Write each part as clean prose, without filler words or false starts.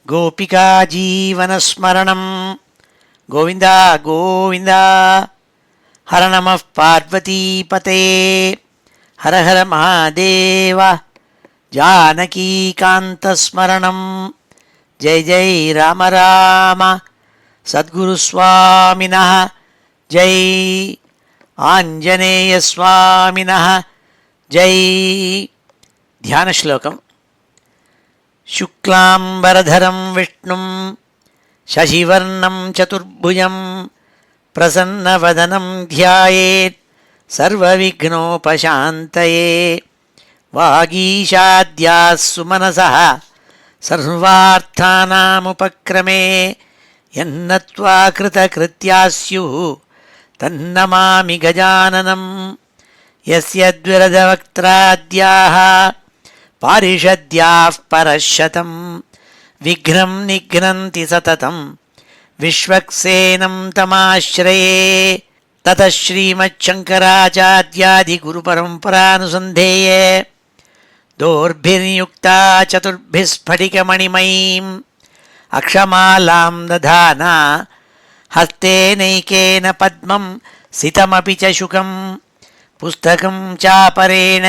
गोपिका जीवनस्मरणं गोविन्द गोविन्द। हर नमः पार्वतीपते हर हर महादेव। जानकीकान्तस्मरणं जय जय राम राम। सद्गुरुस्वामिनः जय, आञ्जनेयस्वामिनः जय। ध्यानश्लोकम्। शुक्लाम्बरधरं विष्णुं शशिवर्णं चतुर्भुजं प्रसन्नवदनं ध्यायेत् सर्वविघ्नोपशान्तये। वागीशाद्याः सुमनसः सर्वार्थानामुपक्रमे यन्नत्वा कृतकृत्याः स्युः तन्नमामि गजाननं। यस्य द्विरदवक्त्राद्याः पारिषद्याः परशतं विघ्नं निघ्नन्ति सततं विश्वक्सेनं तमाश्रये। ततः श्रीमच्छङ्कराचार्यादिगुरुपरम्परानुसन्धेये दोर्भिर्युक्ता चतुर्भिः स्फटिकमणिमयीम् अक्षमालां दधाना हस्तेनैकेन पद्मं सितमपि च शुकं पुस्तकं चापरेण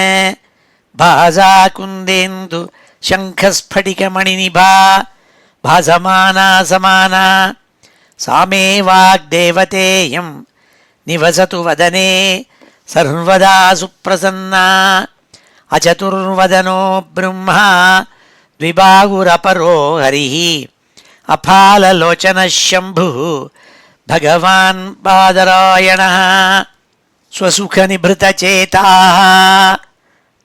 भासाकुन्देन्दु शङ्खस्फटिकमणिनिभा भासमाना समाना। सा मे वाग्देवतेयं निवसतु वदने सर्वदा सुप्रसन्ना। अचतुर्वदनो ब्रह्मा द्विबाहुरपरो हरिः अफाललोचनः शम्भुः भगवान् बादरायणः। स्वसुखनिभृतचेताः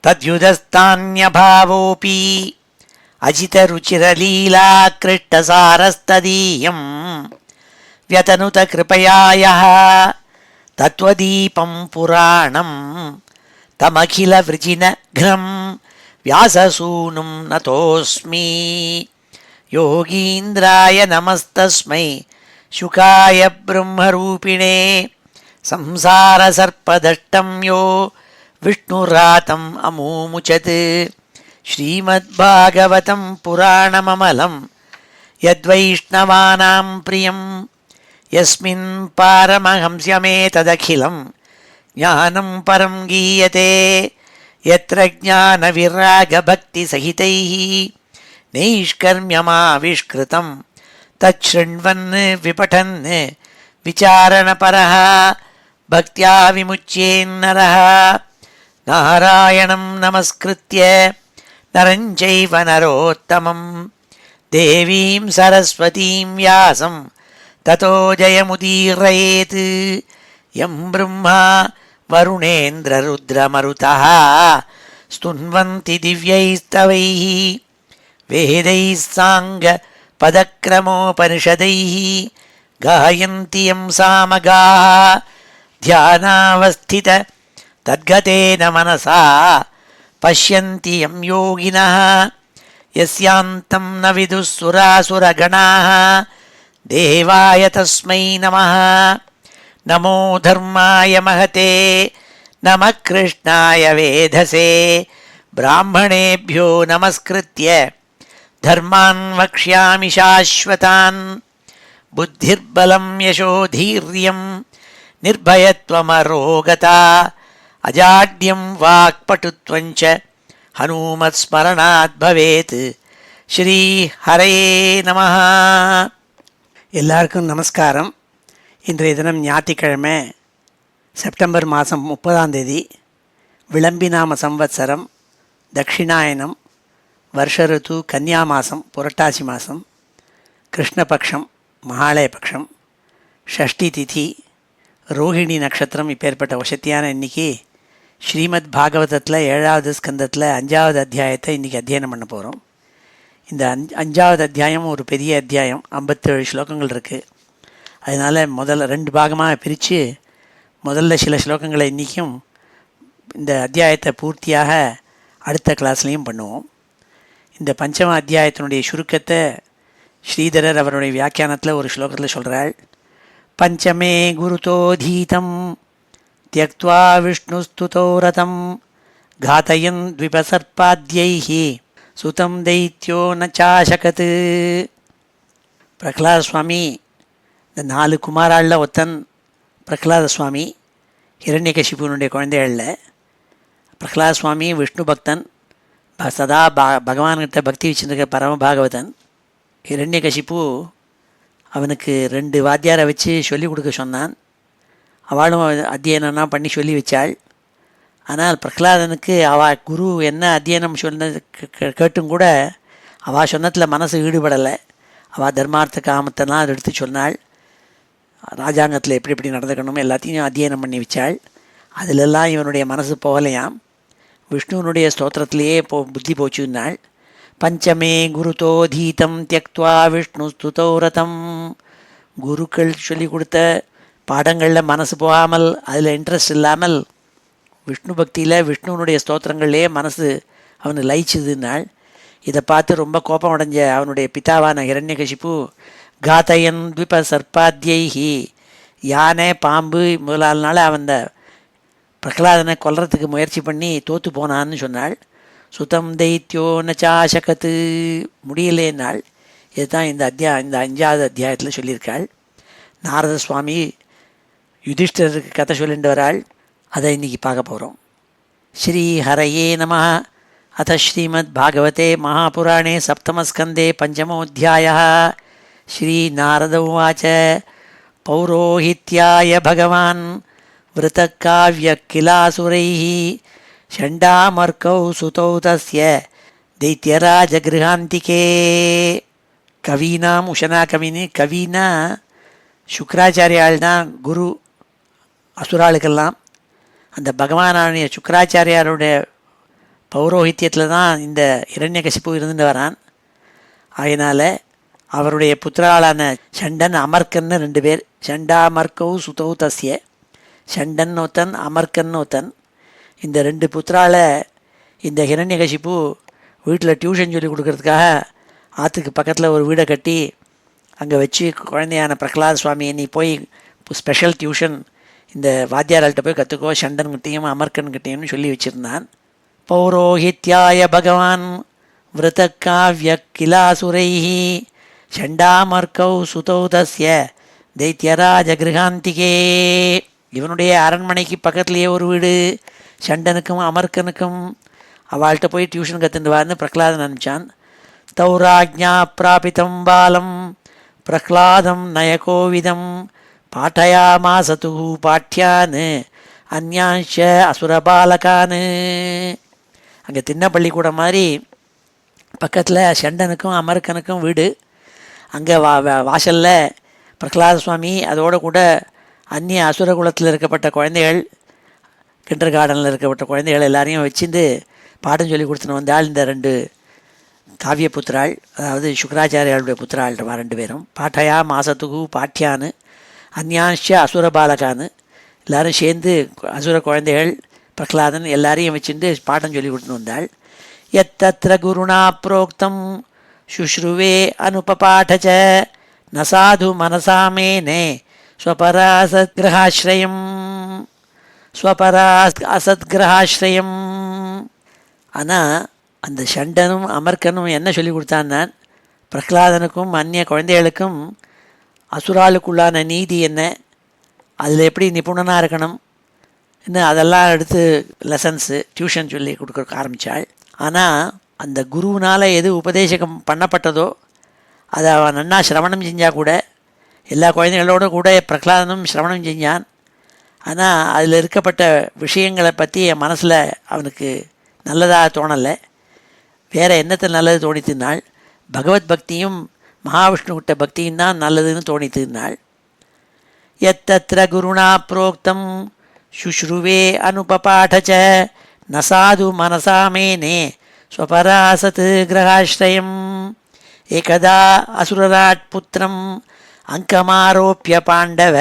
तद्युदस्तान्यभावोऽपि अजितरुचिरलीलाकृष्टसारस्तदीयं व्यतनुतकृपया यः तत्त्वदीपं पुराणं तमखिलवृजिनघ्नं व्याससूनुं नतोऽस्मि। योगीन्द्राय नमस्तस्मै शुकाय ब्रह्मरूपिणे संसारसर्पदष्टं यो विष्णुरातम् अमूमुचत्। श्रीमद्भागवतं पुराणममलं यद्वैष्णवानां प्रियं यस्मिन् पारमहंस्यमेतदखिलं ज्ञानं परं गीयते। यत्र ज्ञानविरागभक्तिसहितैः नैष्कर्म्यमाविष्कृतं तच्छृण्वन् विपठन् विचारणपरः भक्त्या विमुच्येन्नरः। नारायणं नमस्कृत्य नरं चैव नरोत्तमं देवीं सरस्वतीं व्यासं ततो जयमुदीरयेत्। यं ब्रह्मा वरुणेन्द्ररुद्रमरुतः स्तुन्वन्ति दिव्यैस्तवैः वेदैः साङ्गपदक्रमोपनिषदैः गायन्ति यं सामगाः। ध्यानावस्थित तद्गतेन मनसा पश्यन्ति यं योगिनः यस्यान्तं न विदुः सुरासुरगणाः। देवाय तस्मै नमः। नमो धर्माय महते नमः कृष्णाय वेधसे। ब्राह्मणेभ्यो नमस्कृत्य धर्मान् वक्ष्यामि शाश्वतान्। बुद्धिर्बलं यशोधीर्यं निर्भयत्वमरोगता अजाड्यं वाक्पटुत्वञ्च हनुमत्स्मरणात् भवेत्। ஸ்ரீ ஹரயே நமஹ. எல்லாருக்கும் நமஸ்காரம். இன்றைய தினம் ஞாயிற்றுக்கிழமை செப்டம்பர் மாதம் 30 விளம்பிநாம சம்வத்சரம் தட்சிணாயனம் வருஷ ருத்து கன்னியா மாதம் புரட்டாசி மாதம் கிருஷ்ணபக்ஷம் மகாலயபக்ஷம் ஷஷ்டி திதி ரோஹிணி நட்சத்திரம். இப்பேற்பட்ட வசத்தியான இன்றைக்கி ஸ்ரீமத் பாகவதத்தில் 7வது ஸ்கந்தத்தில் 5வது அத்தியாயத்தை இன்றைக்கி அத்தியனம் பண்ண போகிறோம். இந்த 5வது அத்தியாயம் ஒரு பெரிய அத்தியாயம், 57 ஸ்லோகங்கள் இருக்குது. அதனால் முதல்ல 2 பாகமாக பிரித்து முதல்ல சில ஸ்லோகங்களை இன்றைக்கும் இந்த அத்தியாயத்தை பூர்த்தியாக அடுத்த கிளாஸ்லேயும் பண்ணுவோம். இந்த பஞ்சம அத்தியாயத்தினுடைய சுருக்கத்தை ஸ்ரீதரர் அவருடைய வியாக்கியானத்தில் ஒரு ஸ்லோகத்தில் சொல்கிறாள். பஞ்சமே குருதோதீதம் தியக்த்வா விஷ்ணுஸ்துதோ ரதம் घातयन् द्विपसर्पाद्यैः सुतं दैत्यो न चाशकत्. பிரகலாத சுவாமி இந்த 4 குமாராளில் ஒத்தன் பிரகலாத சுவாமி, ஹிரண்யகசிபுனுடைய குழந்தைகளில். பிரகலாத சுவாமி விஷ்ணு பக்தன், சதா பகவான்கிட்ட பக்தி வச்சுருக்க பரம பாகவதன். ஹிரண்யகசிபு அவனுக்கு 2 வாத்தியாரை வச்சு சொல்லிக் கொடுக்க சொன்னான். அவளும் அத்தியனம்னா பண்ணி சொல்லி வச்சாள். ஆனால் பிரகலாதனுக்கு குரு என்ன அத்தியனம் சொன்னது கேட்டும் கூட அவள் சொன்னதில் மனசு ஈடுபடலை. அவள் தர்மார்த்த காமத்தெல்லாம் அதை எடுத்து சொன்னாள். ராஜாங்கத்தில் எப்படி எப்படி நடந்துக்கணும் எல்லாத்தையும் அத்தியனம் பண்ணி வச்சாள். அதிலெல்லாம் இவனுடைய மனசு போகலையாம். விஷ்ணுவனுடைய ஸ்தோத்திரத்திலேயே புத்தி போச்சுன்னாள். பஞ்சமே குருதோ தீதம் தியக்த்வா விஷ்ணு ஸ்துதௌரதம். குருக்கள் சொல்லி கொடுத்த பாடங்களில் மனசு போகாமல், அதில் இன்ட்ரெஸ்ட் இல்லாமல் விஷ்ணு பக்தியில் விஷ்ணுவனுடைய ஸ்தோத்திரங்கள்லேயே மனசு அவனு லயிச்சுதுன்னாள். இதை பார்த்து ரொம்ப கோபம் அடைஞ்ச அவனுடைய பிதாவான ஹிரண்யகசிபு காத்தயன் த்விப சர்ப்பாத்யைஹி, யானை பாம்பு முதலாளனால அவன் பிரகலாதனை கொல்றதுக்கு முயற்சி பண்ணி தோற்று போனான்னு சொன்னாள். சுதம் தைத்தியோ நச்சாசகத்து, முடியலேன்னாள். இதுதான் இந்த 5வது அத்தியாயத்தில் சொல்லியிருக்காள். நாரத சுவாமி யுதிஷ்டருக்கு கதை சொல்லிட்டு வராள். அதை இன்றைக்கி பார்க்க போகிறோம். ஸ்ரீ ஹரயே நமः. அத ஸ்ரீமத் பாகவதே மகாபுராணே சப்தமஸ்கந்தே பஞ்சமோऽध्यायः. ஸ்ரீ நாரத உவாச்ச பௌரோஹித்யாய பகவான் விருத்தகாவ்ய கிலாசுரைः ஷண்டாமர்கௌ சுதௌ தஸ்ய தைத்யராஜகிருஹாந்திகே. கவீனாம் உஷனா கவின்னு, கவினா சுக்கராச்சாரியால் தான் குரு அசுராளுக்கெல்லாம். அந்த பகவானான சுக்கராச்சாரியாருடைய பௌரோஹித்தியத்தில் தான் இந்த ஹிரண்யகசிபு இருந்துட்டு வரான். அதனால் அவருடைய புத்திராளான சண்டன் அமர்கன்னு 2 பேர். ஷண்டாமர்கௌ சுதௌ தஸ்ய, சண்டன் ஒத்தன் அமர்கன் ஒத்தன். இந்த 2 புத்திரால இந்த ஹிரண்யகசிபு வீட்டில் டியூஷன் சொல்லி கொடுக்கறதுக்காக ஆற்றுக்கு பக்கத்தில் ஒரு வீடை கட்டி அங்கே வச்சு குழந்தையான பிரகலாத சுவாமியை நீ போய் ஸ்பெஷல் டியூஷன் இந்த வாத்தியாரால்கிட்ட போய் கற்றுக்கோ, சண்டன்கிட்டையும் அமர்கன்கிட்டையும் சொல்லி வச்சுருந்தான். பௌரோஹித்யாய பகவான் விருத்தகாவ்ய கிலாசுரைஹி ஷண்டாமர்கௌ சுதௌ தஸ்ய தைத்யராஜகிருஹாந்திகே. இவனுடைய அரண்மனைக்கு பக்கத்துலேயே ஒரு வீடு. சண்டனுக்கும் அமர்கனுக்கும் அவள்கிட்ட போய் டியூஷன் கற்றுட்டு வான்னு பிரகலாதன் அனுப்பிச்சான். தௌராஜ்ஞா பிராபிதம் பாலம் பிரகலாதம் நயகோவிதம் பாட்டயாமாசது பாட்டியான்னு அந்யான்ஷ அசுரபாலகான்னு. அங்கே தின்ன பள்ளிக்கூடம் மாதிரி பக்கத்தில் சண்டனுக்கும் அமர்கனுக்கும் வீடு. அங்கே வாசலில் பிரகலாத சுவாமி அதோடு கூட அந்நிய அசுரகுலத்தில் இருக்கப்பட்ட குழந்தைகள், கிண்டர் கார்டனில் இருக்கப்பட்ட குழந்தைகள் எல்லாரையும் வச்சுருந்து பாடம் சொல்லி கொடுத்துன்னு வந்தால் இந்த 2 காவிய புத்திராள், அதாவது சுக்கராச்சாரியாளுடைய புத்திராள் 2 பேரும். பாட்டயா மாசத்துகு பாட்டியான்னு அந்யான்ஷ அசுர பாலகான்னு எல்லோரும் சேர்ந்து அசுர குழந்தைகள் பிரகலாதன் எல்லாரையும் வச்சுட்டு பாடம் சொல்லி கொடுத்துன்னு வந்தாள். எத்தத்ர குருணா புரோக்தம் சுஷ்ருவே அனுபபாடச்ச நசாது மனசாமேனே ஸ்வபராசத்கிரகாஸ்ரயம் அசத்கிரகாஸ்ரயம். ஆனால் அந்த சண்டனும் அமர்கனும் என்ன சொல்லி கொடுத்தான்னா, பிரகலாதனுக்கும் அந்நிய குழந்தைகளுக்கும் அசுராளுக்குள்ளான நீதி என்ன, அதில் எப்படி நிபுணனாக இருக்கணும் இன்னும் அதெல்லாம் எடுத்து லெசன்ஸு டியூஷன் சொல்லி கொடுக்க ஆரம்பித்தாள். ஆனால் அந்த குருவினால் எது உபதேசம் பண்ணப்பட்டதோ அதை அவன் நன்னா சிரவணம் செஞ்சால் கூட, எல்லா குழந்தைகளோடு கூட பிரகலாதனும் சிரவணம் செஞ்சான். ஆனால் அதில் இருக்கப்பட்ட விஷயங்களை பற்றி என் மனசில் அவனுக்கு நல்லதாக தோணலை. வேறு என்னத்தை நல்லது தோணித்துனாள், பகவத் பக்தியும் மகாவிஷ்ணுகிட்ட பக்தியும் தான் நல்லதுன்னு தோணித்துனாள். எத்தத்ர குருணா புரோக்தம் சுஷ்ருவே அனுபபாடச்ச நசாது மனசாமேனே ஸ்வபராசத் கிரகாஸ்ரயம். ஏகதா அசுரராட் புத்திரம் அங்கமாரோப்பிய பாண்டவ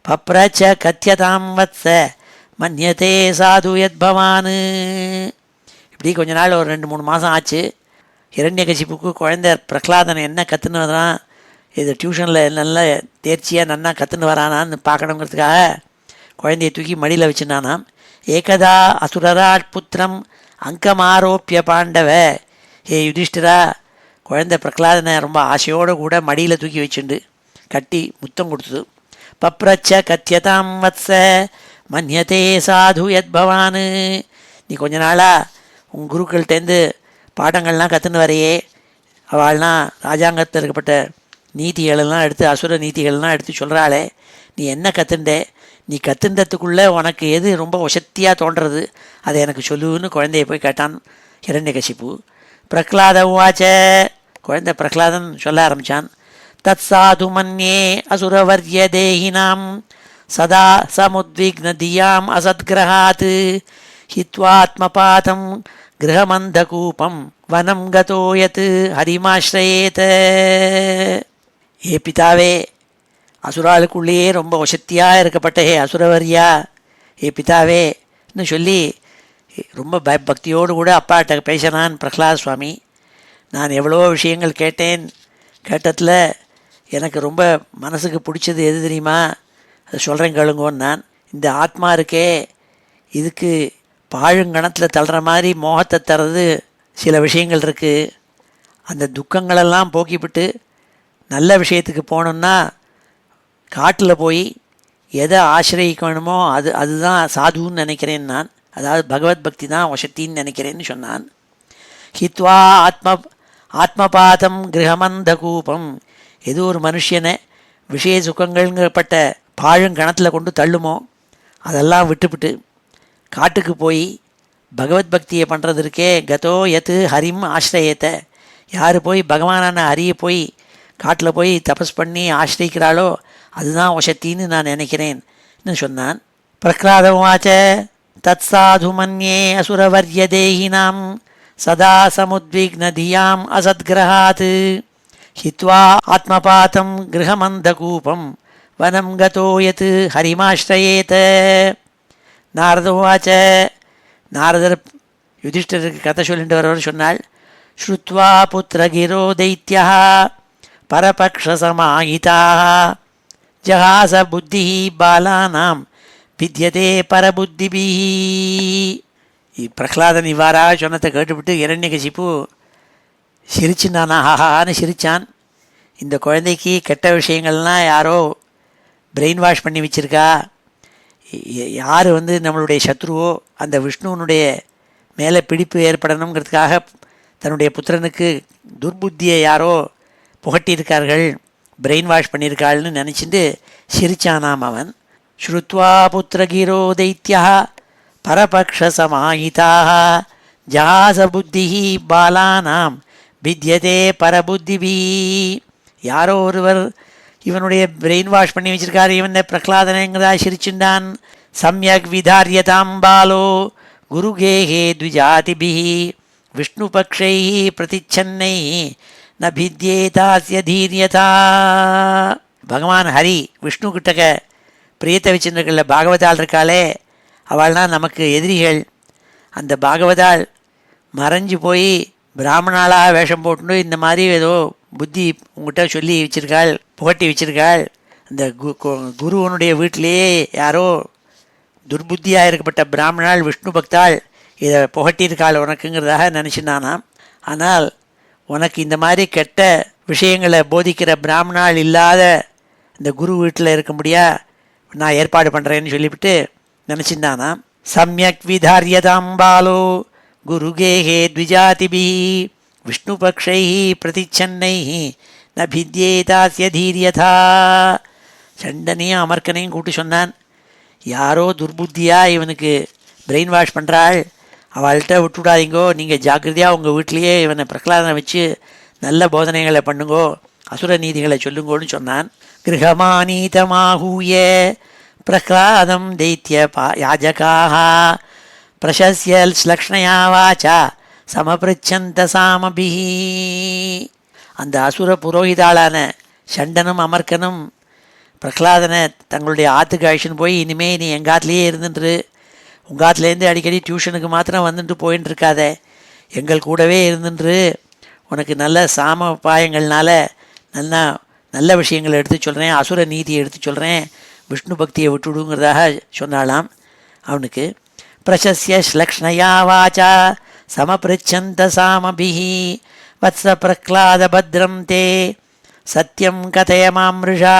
பப்ரச்ச கத்தியதாம் வத்ச மன்யதே சாது யத்பவான். இப்படி கொஞ்ச நாள் ஒரு 2-3 மாதம் ஆச்சு. ஹிரண்யகசிபுக்கு குழந்தை பிரகலாதன் என்ன கற்றுன்னு வரான், இது டியூஷனில் நல்லா தேர்ச்சியாக நன்னா கற்றுன்னு வரானான்னு பார்க்கணுங்கிறதுக்காக குழந்தையை தூக்கி மடியில் வச்சுனானாம். ஏகதா அசுரராட் புத்திரம் அங்கமாரோப்பிய பாண்டவ. ஹே யுதிஷ்டிரா, குழந்தை பிரகலாதனை ரொம்ப ஆசையோடு கூட மடியில் தூக்கி வச்சுண்டு கட்டி முத்தம் கொடுத்தது. பப்ரச்ச கத்தியதாம் வத்ச மன்யதே சாது யத் பவான், நீ கொஞ்ச நாளாக உன் குருக்கள்கிட்டேருந்து பாடங்கள்லாம் கற்றுன்னு வரையே, அவள்லாம் ராஜாங்கத்தில் இருக்கப்பட்ட நீதிகளெல்லாம் எடுத்து அசுர நீதிகள்லாம் எடுத்து சொல்கிறாளே, நீ என்ன கற்றுண்டே, நீ கற்றுண்டதுக்குள்ளே உனக்கு எது ரொம்ப வசத்தியாக தோன்றது அதை எனக்கு சொல்லுன்னு குழந்தைய போய் கேட்டான் ஹிரண்யகசிப்பு. பிரகலாத உவாச்ச, குழந்தை பிரகலாதன் சொல்ல ஆரம்பித்தான். தத் சாது மன்யே அசுரவர்ய தேஹினாம் சதா சமுத்விக்னதியாம் அசத்கிரகாத் ஹித்வாத்மபாதம் கிரகமந்தகூபம் வனம் கதோயத் ஹரிமாஸ்ரயேத. ஏ பிதாவே, அசுராளுக்குள்ளேயே ரொம்ப வசத்தியாக இருக்கப்பட்ட ஹே அசுரவரியா, ஏ பிதாவேன்னு சொல்லி ரொம்ப பக்தியோடு கூட அப்பாட்ட பேசினான் பிரகலாத சுவாமி. நான் எவ்வளோ விஷயங்கள் கேட்டேன், கேட்டதில் எனக்கு ரொம்ப மனசுக்கு பிடிச்சது எது தெரியுமா, அதை சொல்கிறேன் கேளுங்கோன்னு. நான் இந்த ஆத்மா இருக்கே, இதுக்கு பாழுங்கணத்தில் தள்ளுற மாதிரி மோகத்தை தர்றது சில விஷயங்கள் இருக்குது. அந்த துக்கங்களெல்லாம் போக்கிவிட்டு நல்ல விஷயத்துக்கு போகணுன்னா காட்டில் போய் எதை ஆசிரியக்கணுமோ அதுதான் சாதுன்னு நினைக்கிறேன் நான். அதாவது பகவத் பக்தி தான் வசத்தின்னு நினைக்கிறேன்னு சொன்னான். ஹித்வா ஆத்மபாதம் கிரகமந்த கூபம், எது ஒரு மனுஷனை விஷய சுகங்கள்ங்கப்பட்ட பாழுங்கணத்தில் கொண்டு தள்ளுமோ அதெல்லாம் விட்டுவிட்டு காட்டுக்கு போய் பகவத் பக்தியை பண்ணுறதுக்கே கதோ எத்து ஹரிம் ஆசிரியத்தை, யார் போய் பகவானான ஹரியை போய் காட்டில் போய் தபஸ் பண்ணி ஆசிரிக்கிறாளோ அதுதான் வசத்தின்னு நான் நினைக்கிறேன்னு சொன்னான். பிரகலாதவாச்ச தத் சாது மன்யே அசுரவர்ய தேஹினாம் சதா சமுத்விக்னதியாம் அசத்கிரகாத் ஹித்வா ஆத்மபாதம் கிரகமந்தகூபம் வனம் கதோ யத் ஹரிமாஸ்ரயேத. நாரதவாச்ச, நாரதர் யுதிஷ்டருக்கு கதை சொல்லிட்டு வரவர் சொன்னாள். ஸ்ருத்வா புத்திரகிரோ தைத்யா பரபக்ஷசமாஹிதாக ஜஹாச புத்தி பாலானாம் வித்யதே பரபுத்திபிஹி. பிரகலாதன் இவ்வாறாக சொன்னதை கேட்டுவிட்டு இரண்யகசிப்பு சிரிச்சுனானா, ஹாஹான்னு சிரித்தான். இந்த குழந்தைக்கு கெட்ட விஷயங்கள்லாம் யாரோ பிரெயின் வாஷ் பண்ணி வச்சுருக்கா, யார் நம்மளுடைய சத்ருவோ அந்த விஷ்ணுவனுடைய மேலே பிடிப்பு ஏற்படணுங்கிறதுக்காக தன்னுடைய புத்திரனுக்கு துர்புத்தியை யாரோ புகட்டியிருக்கார்கள், பிரெயின் வாஷ் பண்ணியிருக்காள்னு நினச்சிட்டு சிரிச்சானாம் அவன். ஸ்ருத்வா புத்திரகிரோ தைத்யா பரபக்ஷசமாஹிதாக ஜஹாச புத்தி பாலானாம் வித்யதே பரபுத்திபி. யாரோ ஒருவர் இவனுடைய பிரெயின் வாஷ் பண்ணி வச்சிருக்காரு, இவன் பிரகலாதனங்கிறதா சிரிச்சுண்டான். சம்யக் விதாரியதாம் பாலோ குருகேஹே த்விஜாதிபி விஷ்ணு பக்ஷை பிரதிச்சன்னை ந பித்யேதாஸ்ய தீரியதா. பகவான் ஹரி விஷ்ணு கிட்டக்க பிரியத்தை வச்சுருக்கல பாகவதாள் இருக்காளே, அவள்னா நமக்கு எதிரிகள். அந்த பாகவதாள் மறைஞ்சு போய் பிராமணாளாக வேஷம் போட்டு இந்த மாதிரி ஏதோ புத்தி உங்கள்கிட்ட சொல்லி வச்சிருக்காள், புகட்டி வச்சிருக்காள். அந்த குருவனுடைய வீட்டிலேயே யாரோ துர்புத்தியாக இருக்கப்பட்ட பிராமணாள் விஷ்ணு பக்தாள் இதை புகட்டியிருக்காள் உனக்குங்கிறதாக நினச்சினானாம். ஆனால் உனக்கு இந்த மாதிரி கெட்ட விஷயங்களை போதிக்கிற பிராமணாள் இல்லாத இந்த குரு வீட்டில் இருக்க முடியா நான் ஏற்பாடு பண்ணுறேன்னு சொல்லிவிட்டு நினச்சிருந்தானாம். சம்யக் விதாரியதாம் பாலோ குருகேஹே த்விஜாதிபி விஷ்ணு பக்ஷை பிரதிச்சன்னை ந பித்யேதாஸ்ய தீரியதா. சண்டனையும் அமர்க்கனையும் கூட்டி சொன்னான். யாரோ துர்புத்தியாக இவனுக்கு பிரெயின் வாஷ் பண்ணுறாள், அவள்கிட்ட விட்டுவிடாதீங்கோ, நீங்கள் ஜாக்கிரதையாக உங்கள் வீட்லேயே இவனை பிரகலாதனை வச்சு நல்ல போதனைகளை பண்ணுங்கோ, அசுர நீதிகளை சொல்லுங்கோன்னு சொன்னான். கிருஹமானீதமாகூய பிரகலாதம் தைத்திய யாஜகாக பிரசஸ்ய ஸ்லக்ஷ்ணயா வாச்சா சமபிருச்சந்த சாமபிஹி. அந்த அசுர புரோகிதாளான சண்டனும் அமர்க்கனும் பிரகலாதனை தங்களுடைய ஆற்றுக்கு அழிச்சுன்னு போய், இனிமேல் நீ எங்காத்துலேயே இருந்துட்டு உங்காத்துலேருந்து அடிக்கடி டியூஷனுக்கு மாத்திரம் வந்துட்டு போயின்னு இருக்காத, எங்கள் கூடவே இருந்துட்டு உனக்கு நல்ல சாம பாயங்கள்னால நல்ல விஷயங்களை எடுத்து சொல்கிறேன், அசுர நீதியை எடுத்து சொல்கிறேன், விஷ்ணு பக்தியை விட்டுடுங்கிறதாக சொன்னாலாம். அவனுக்கு பிரசஸ்ய ஸ்லக்ஷ்ணயா வாச்சா சமபிருச்சந்த சாமபிஹி வத்ச பிரஹ்லாத பத்ரம் தே சத்யம் கதய மாம்ருஷா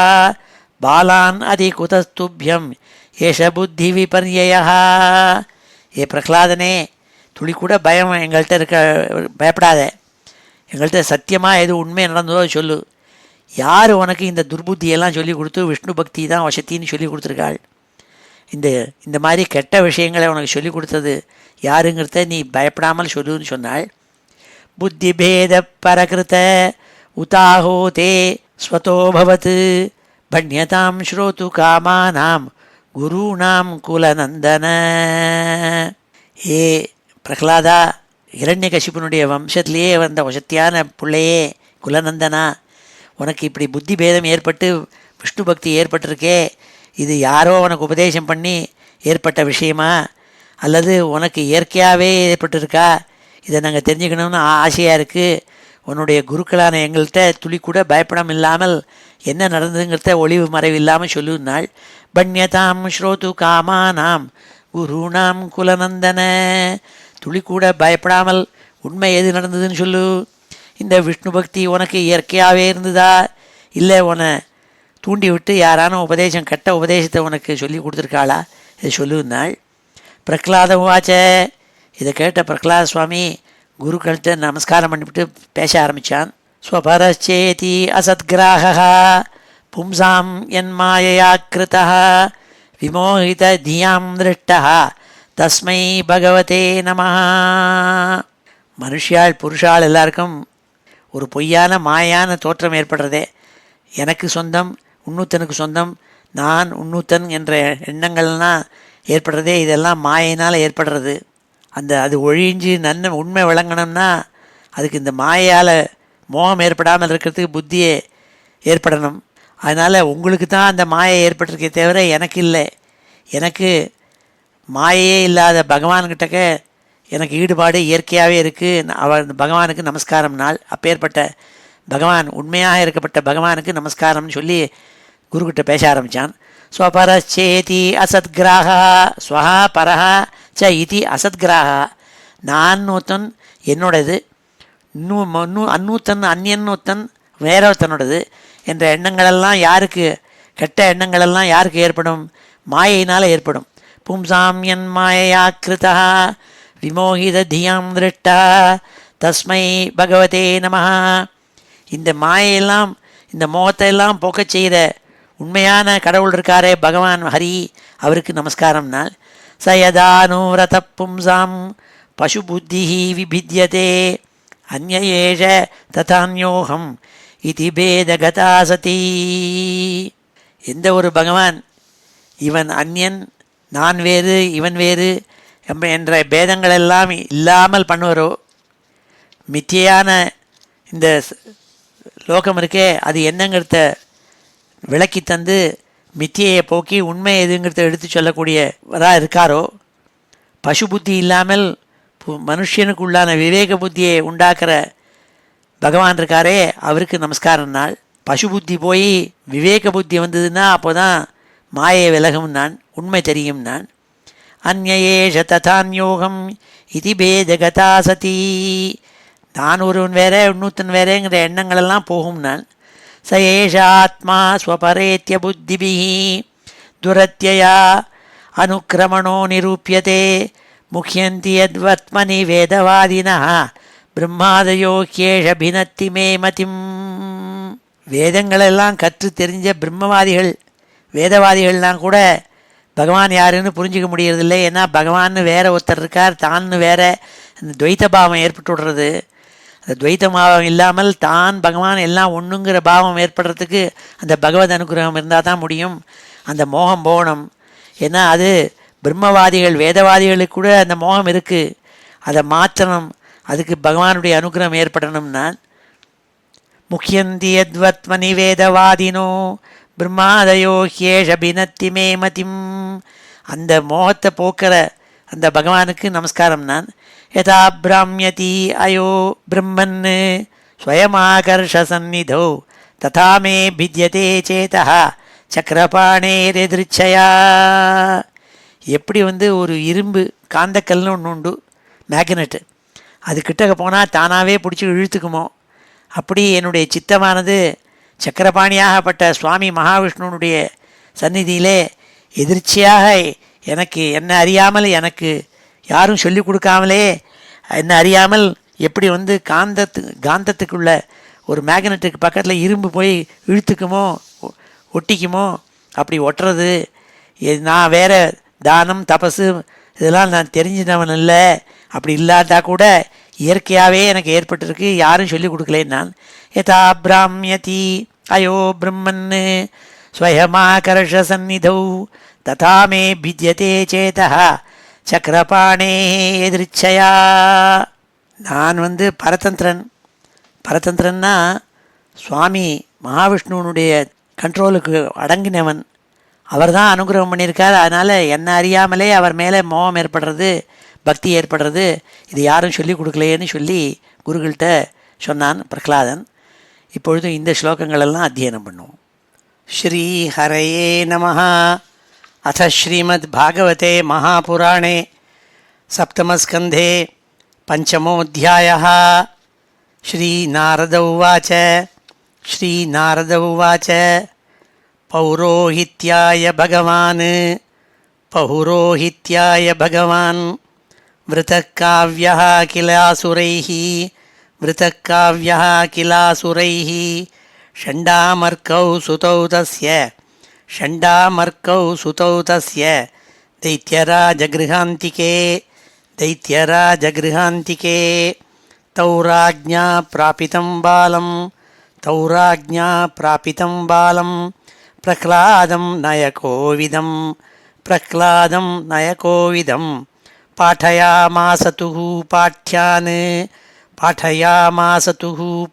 பாலான் அதிகுதஸ்துபியம் ஏஷ புத்தி விபர்யயா. ஏ பிரஹ்லாதனே, துளி கூட பயம் எங்கள்கிட்ட இருக்க, பயப்படாத. எங்கள்கிட்ட சத்தியமாக எது உண்மை நடந்ததோ சொல்லு. யார் உனக்கு இந்த துர்புத்தியெல்லாம் சொல்லி கொடுத்து விஷ்ணு பக்தி தான் வசத்தின்னு சொல்லி கொடுத்துருக்காள்? இந்த இந்த மாதிரி கெட்ட விஷயங்களை உனக்கு சொல்லி கொடுத்தது யாருங்கிறத நீ பயப்படாமல் சொல்லுன்னு சொன்னாள். புத்தி பேத பரகிருத உதாஹோ தே ஸ்வதோபவத் பண்யதாம் ஸ்ரோது காமானாம் குருணாம் குலநந்தன. ஏ பிரஹ்லாதா, இரண்யகசிபனுடைய வம்சத்திலேயே வந்த வசத்தியான பிள்ளையே குலநந்தனா, உனக்கு இப்படி புத்தி பேதம் ஏற்பட்டு விஷ்ணு பக்தி ஏற்பட்டிருக்கே, இது யாரோ உனக்கு உபதேசம் பண்ணி ஏற்பட்ட விஷயமா அல்லது உனக்கு இயற்கையாகவே ஏற்பட்டிருக்கா? இதை நாங்கள் தெரிஞ்சுக்கணும்னு ஆசையாக இருக்குது. உன்னுடைய குருக்களான எங்கள்கிட்ட துளி கூட பயப்படம் இல்லாமல் என்ன நடந்ததுங்கிறத ஒளிவு மறைவு இல்லாமல் சொல்லுனாள். பண்யதாம் ஸ்ரோது காமானாம் குருணாம் குலநந்தன. துளி கூட பயப்படாமல் உண்மை எது நடந்ததுன்னு சொல்லு. இந்த விஷ்ணு பக்தி உனக்கு இயற்கையாகவே இருந்ததா, இல்லை உன்னை தூண்டி விட்டு யாரான உபதேசம் கெட்ட உபதேசத்தை உனக்கு சொல்லி கொடுத்துருக்காளா? இதை சொல்லுனாள். பிரஹ்லாத வாச்ச. இதை கேட்ட பிரஹ்லாத சுவாமி குருக்கள்கிட்ட நமஸ்காரம் பண்ணிவிட்டு பேச ஆரம்பித்தான். ஸ்வபரச்சேதி அசத்கிராகா பும்சாம் என்மாயையா கிருதா விமோகித தியாம் திருஷ்டா தஸ்மை பகவதே நமஹ. மனுஷியாள் புருஷாள் எல்லாருக்கும் ஒரு பொய்யான மாயான தோற்றம் ஏற்படுறதே. எனக்கு சொந்தம், உன்னூத்தனுக்கு சொந்தம், நான் உன்னூத்தன் என்ற எண்ணங்கள்லாம் ஏற்படுறதே இதெல்லாம் மாயினால் ஏற்படுறது. அது ஒழிஞ்சு உண்மை விளங்கணும்னா அதுக்கு இந்த மாயால் மோகம் ஏற்படாமல் இருக்கிறதுக்கு புத்தியே ஏற்படணும். அதனால் உங்களுக்கு தான் அந்த மாயை ஏற்பட்டிருக்கே தவிர எனக்கு இல்லை. எனக்கு மாயையே இல்லாத பகவான்கிட்டக்க எனக்கு ஈடுபாடு இயற்கையாகவே இருக்குது. அவர் பகவானுக்கு நமஸ்காரம் நாள். அப்பேற்பட்ட பகவான், உண்மையாக இருக்கப்பட்ட பகவானுக்கு நமஸ்காரம்னு சொல்லி குருக்கிட்ட பேச ஆரம்பித்தான். ஸ்வபரச்சேதி அசத்கிராகா ஸ்வஹா பரஹா ச இதி அசத்கிராகா. நான் நூத்தன் என்னோடது, அன்னூத்தன் அந்நியன்னூத்தன் வேறொருத்தனோடது என்ற எண்ணங்களெல்லாம் யாருக்கு, கெட்ட எண்ணங்களெல்லாம் யாருக்கு ஏற்படும்? மாயையினால் ஏற்படும். பும்சாம்யன் மாயையா கிருதா விமோகித தியாம் திருஷ்டா தஸ்மை பகவதே நமஹ. இந்த மாயையெல்லாம், இந்த மோகத்தை எல்லாம் போக்கச் செய்கிற உண்மையான கடவுள் இருக்காரே பகவான் ஹரி, அவருக்கு நமஸ்காரம்னால். சயதானூரத பும்சாம் பசு புத்தி விபித்யதே அந்யேஷ ததான்யோகம் இதி பேதகதா சதி. எந்த ஒரு பகவான் இவன் அந்யன், நான் வேறு இவன் வேறு என்ற பேதங்களெல்லாம் இல்லாமல் பண்ணுவாரோ, மித்தியான இந்த லோகம் இருக்கே அது என்னங்கிறத விளக்கி தந்து மித்தியை போக்கி உண்மை எதுங்கிறத எடுத்து சொல்லக்கூடியவராக இருக்காரோ, பசு புத்தி இல்லாமல் மனுஷனுக்கு உள்ளான விவேக புத்தியை உண்டாக்குற பகவான் இருக்காரே அவருக்கு நமஸ்காரம் நாள். பசு புத்தி போய் விவேக புத்தி வந்ததுன்னா அப்போ தான் மாயை விலகும், நான் உண்மை தெரியும். நான் அந்யேஷ ததான்யோகம் இது பேதகதா சதி. நான் ஒருவன் வேற இன்னொருத்தன் வேறேங்கிற எண்ணங்களெல்லாம் போகும். நான் ச ஏஷ ஆத்மா ஸ்வபரேத்ய புத்திபிஹி துரத்யயா அனுக்கிரமணோ நிரூபியதே முஹ்யந்தி யத்வத்மனி வேதவாதினः பிரம்மாதயோ ஹ்யேஷ பினத்தி மே மதிம். வேதங்களெல்லாம் கற்று தெரிஞ்ச பிரம்மவாதிகள், வேதவாதிகள்லாம் கூட பகவான் யாருன்னு புரிஞ்சிக்க முடியறதில்லை. ஏன்னா பகவான்னு வேற ஒருத்தர் இருக்கார், தான்னு வேற. அந்த துவைத்த பாவம் ஏற்பட்டு விடுறது. அந்த துவைத்த பாவம் இல்லாமல் தான் பகவான் எல்லாம் ஒன்றுங்கிற பாவம் ஏற்படுறதுக்கு அந்த பகவத் அனுகிரகம் இருந்தால் தான் முடியும். அந்த மோகம் போகணும். ஏன்னா அது பிரம்மவாதிகள், வேதவாதிகளுக்கு கூட அந்த மோகம் இருக்குது. அதை மாற்றணும், அதுக்கு பகவானுடைய அனுகிரகம் ஏற்படணும்னா முக்கியந்தி யத்வத்மனி வேதவாதினோ பிரம்மாதயோ ஹ்யேஷ பினத்தி மே மதிம். அந்த மோகத்தை போக்குற அந்த பகவானுக்கு நமஸ்காரம். நான் யதா பிராமியதி அயோ பிரம்மன் ஸ்வயமாகர்ஷ சந்நிதோ ததா மே பித்யதே சேதா சக்கரபாணேரிதிருச்சயா. எப்படி ஒரு இரும்பு காந்தக்கல்னு ஒன்று உண்டு, மேக்னெட்டு. அது கிட்டக்க போனால் தானாகவே பிடிச்சி இழுத்துக்குமோ, அப்படி என்னுடைய சித்தமானது சக்கரபாணியாகப்பட்ட சுவாமி மகாவிஷ்ணுனுடைய சந்நிதியிலே எதிர்ச்சியாக எனக்கு என்ன அறியாமல், எனக்கு யாரும் சொல்லிக் கொடுக்காமலே என்ன அறியாமல் எப்படி வந்து காந்தத்துக்குள்ள ஒரு மேக்னெட்டுக்கு பக்கத்தில் இரும்பு போய் இழுத்துக்குமோ ஒட்டிக்குமோ அப்படி ஒட்டுறது. நான் வேற தானம் தபசு இதெல்லாம் நான் தெரிஞ்சினவன் இல்லை. அப்படி இல்லாட்டா கூட இயற்கையாகவே எனக்கு ஏற்பட்டிருக்கு, யாரும் சொல்லிக் கொடுக்கலேன். நான் யதா பிராமியதி அயோ பிரம்மன் ஸ்வயமாகர்ஷ சந்நிதௌ ததா மே பித்யதே சேதா சக்கரபாணே எதிர்ச்சயா. நான் வந்து பரதந்திரன்னா சுவாமி மகாவிஷ்ணுனுடைய கண்ட்ரோலுக்கு அடங்கினவன். அவர் தான் அனுகிரகம் பண்ணியிருக்கார். அதனால் என்ன அறியாமலே அவர் மேலே மோகம் ஏற்படுறது, பக்தி ஏற்படுறது, இது யாரும் சொல்லிக் கொடுக்கலையேன்னு சொல்லி குருகள்கிட்ட சொன்னான் பிரகலாதன். இப்பொழுது இந்த ஸ்லோகங்களெல்லாம் அத்தியனம் பண்ணுவோம். ஸ்ரீ ஹரயே நமஹ. அத ஸ்ரீமத் பாகவதே மகாபுராணே சப்தமஸ்கந்தே பஞ்சமோऽध्यायः. श्रीनारद उवाच. श्रीनारद उवाच पौरोहित्याय भगवान् वृतः काव्यः किलासुरैः षण्डामर्कौ सुतौ तस्य दैत्यराजगृहान्तिके तौराज्ञा प्रापितं बालं प्रह्लादं नयकोविदं पाठयामास तुः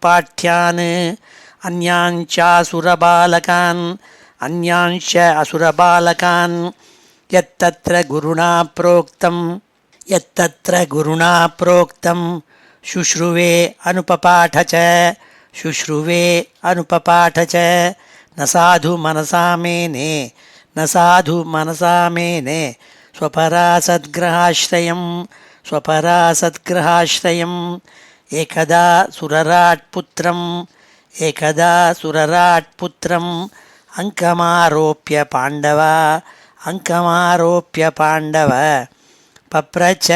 पाठ्यान् अन्यांश्च असुरबालकान् यत्तत्र गुरुणा प्रोक्तं शुश्रुवे अनुपपाठ च न साधु मनसा मेने स्वपरासद्ग्रहाश्रयम् एकदा सुरराट्पुत्रम् अङ्कमारोप्य पाण्डव पप्रच्छ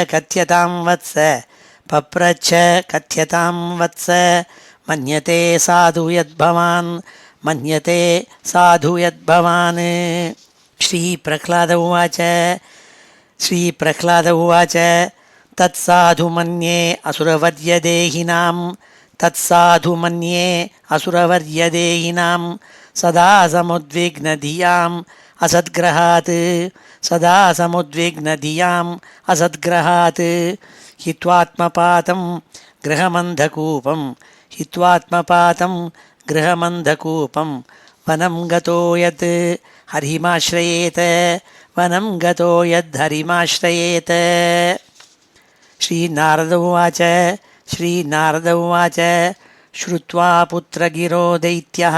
कथ्यतां वत्स मन्यते साधु यद्भवान्. श्रीप्रह्लाद उवाच तत्साधु मन्ये असुरवर्यदेहिनां सदा समुद्विग्नधियाम् असद्ग्रहात् हित्वात्मपातं गृहमन्धकूपं वनं गतो यद्हरिमाश्रयेत. श्रीनारद उवाच श्रुत्वा पुत्रगिरो दैत्यः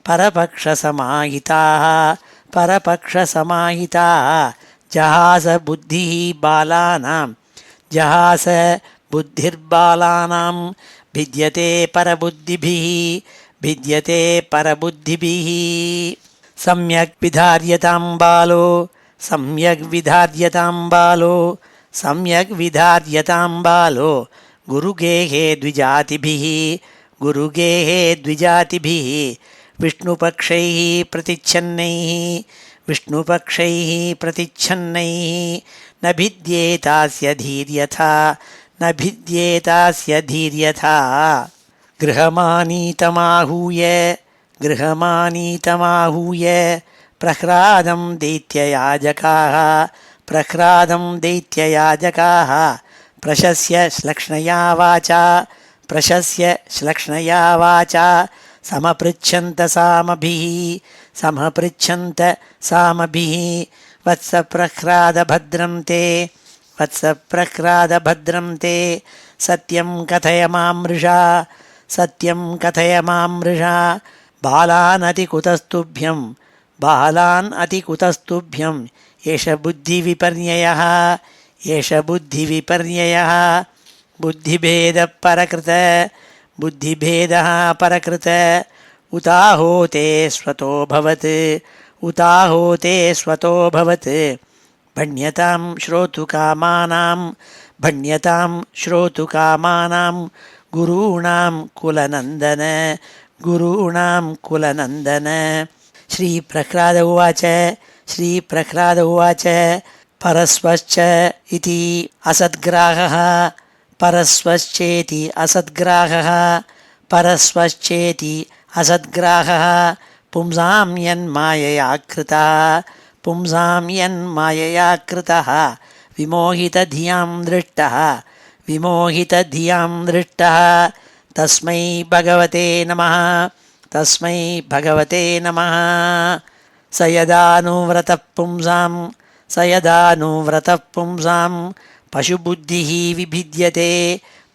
परपक्षसमाहिताः जहास बुद्धिर्बालानां भिद्यते परबुद्धिभिः सम्यक् विधार्यतां बालो गुरुगेहे द्विजातिभिः विष्णुपक्षैः प्रतिच्छन्नैः न भिद्येतास्य धीर्यथा गृहमानीतमाहूय प्रह्लादं दैत्ययाजकाः प्रशस्य श्लक्ष्णया वाचा समपृच्छन्त सामभिः वत्स प्रह्लाद भद्रं ते सत्यं कथय मां मृषा बालान् अतिकुतस्तुभ्यं एष बुद्धिविपर्ययः ஏஷ புத்தி விபர்யய புத்திபேத பரகிருத புத்திபேத பரகிருத உதாஹோதே ஸ்வதோ பவத் உதாஹோதே ஸ்வதோ பவத் பண்யதாம் ஸ்ரோது காமானாம் பண்யதாம் ஸ்ரோது காமானாம் குருணாம் குலநந்தன குருணாம் குலநந்தன. ஸ்ரீ பிரஹ்லாத உவாச்ச ஸ்ரீ பிரஹ்லாத உவாச்ச பரஸ்வச்ச இதி அசத்கிராஹः பரஸ்வச்சேதி அசத்கிராஹः பரஸ்வச்சேதி அசத்கிராஹः பும்சாம் யன்மாயயா கிருதः பும்சாம் யன்மாயயா கிருதः விமோஹிததியாம் திருஷ்டः விமோஹிததியாம் திருஷ்டः தஸ்மை பகவதே நமः தஸ்மை பகவதே நமः. சயதானுவ்ரதः பும்சாம் சயதானுவ்ரதः பும்சாம் பசுபுத்திः விபித்யதே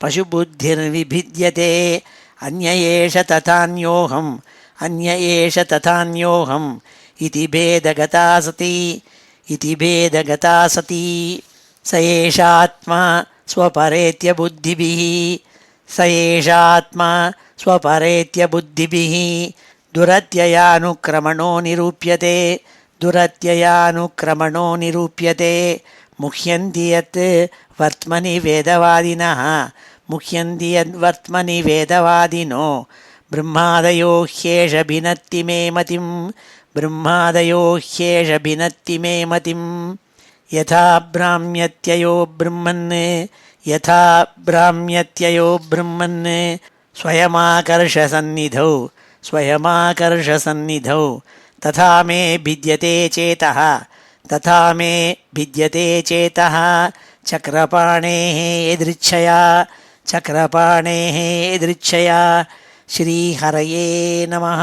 பசுபுத்திர்விபித்யதே அன்ய ஏஷ ததான்யோகம் அன்ய ஏஷ ததான்யோகம் இதி பேதகதா சதி இதி பேதகதா சதி. ச ஏஷாத்மா ஸ்வபரேத்ய புத்திபிः ச ஏஷாத்மா ஸ்வபரேத்ய புத்திபிः துரத்யயானுக்ரமணோ நிரூப்யதே துரத்யயானுக்ரமணோ நிரூப்யதே. முஹ்யந்தி யத் வர்த்மனி வேதவாதினः முஹ்யந்தி யத் வர்த்மனி வேதவாதினோ பிரம்மாதயோ ஹ்யேஷ பினத்தி மே மதிம் பிரம்மாதயோ ஹ்யேஷ பினத்தி மே மதிம். யதா பிராம்யத்யயோ பிரம்மன் யதா பிராம்யத்யயோ பிரம்மன் ஸ்வயமாகர்ஷசந்நிதௌ ஸ்வயமாகர்ஷசந்நிதௌ ததா மே भिद्यते சேதः ததா மே भिद्यते சேதः சக்ரபாணேः எதிருச்சயா சக்ரபாணேः எதிருச்சயா. ஸ்ரீஹரயே நமः.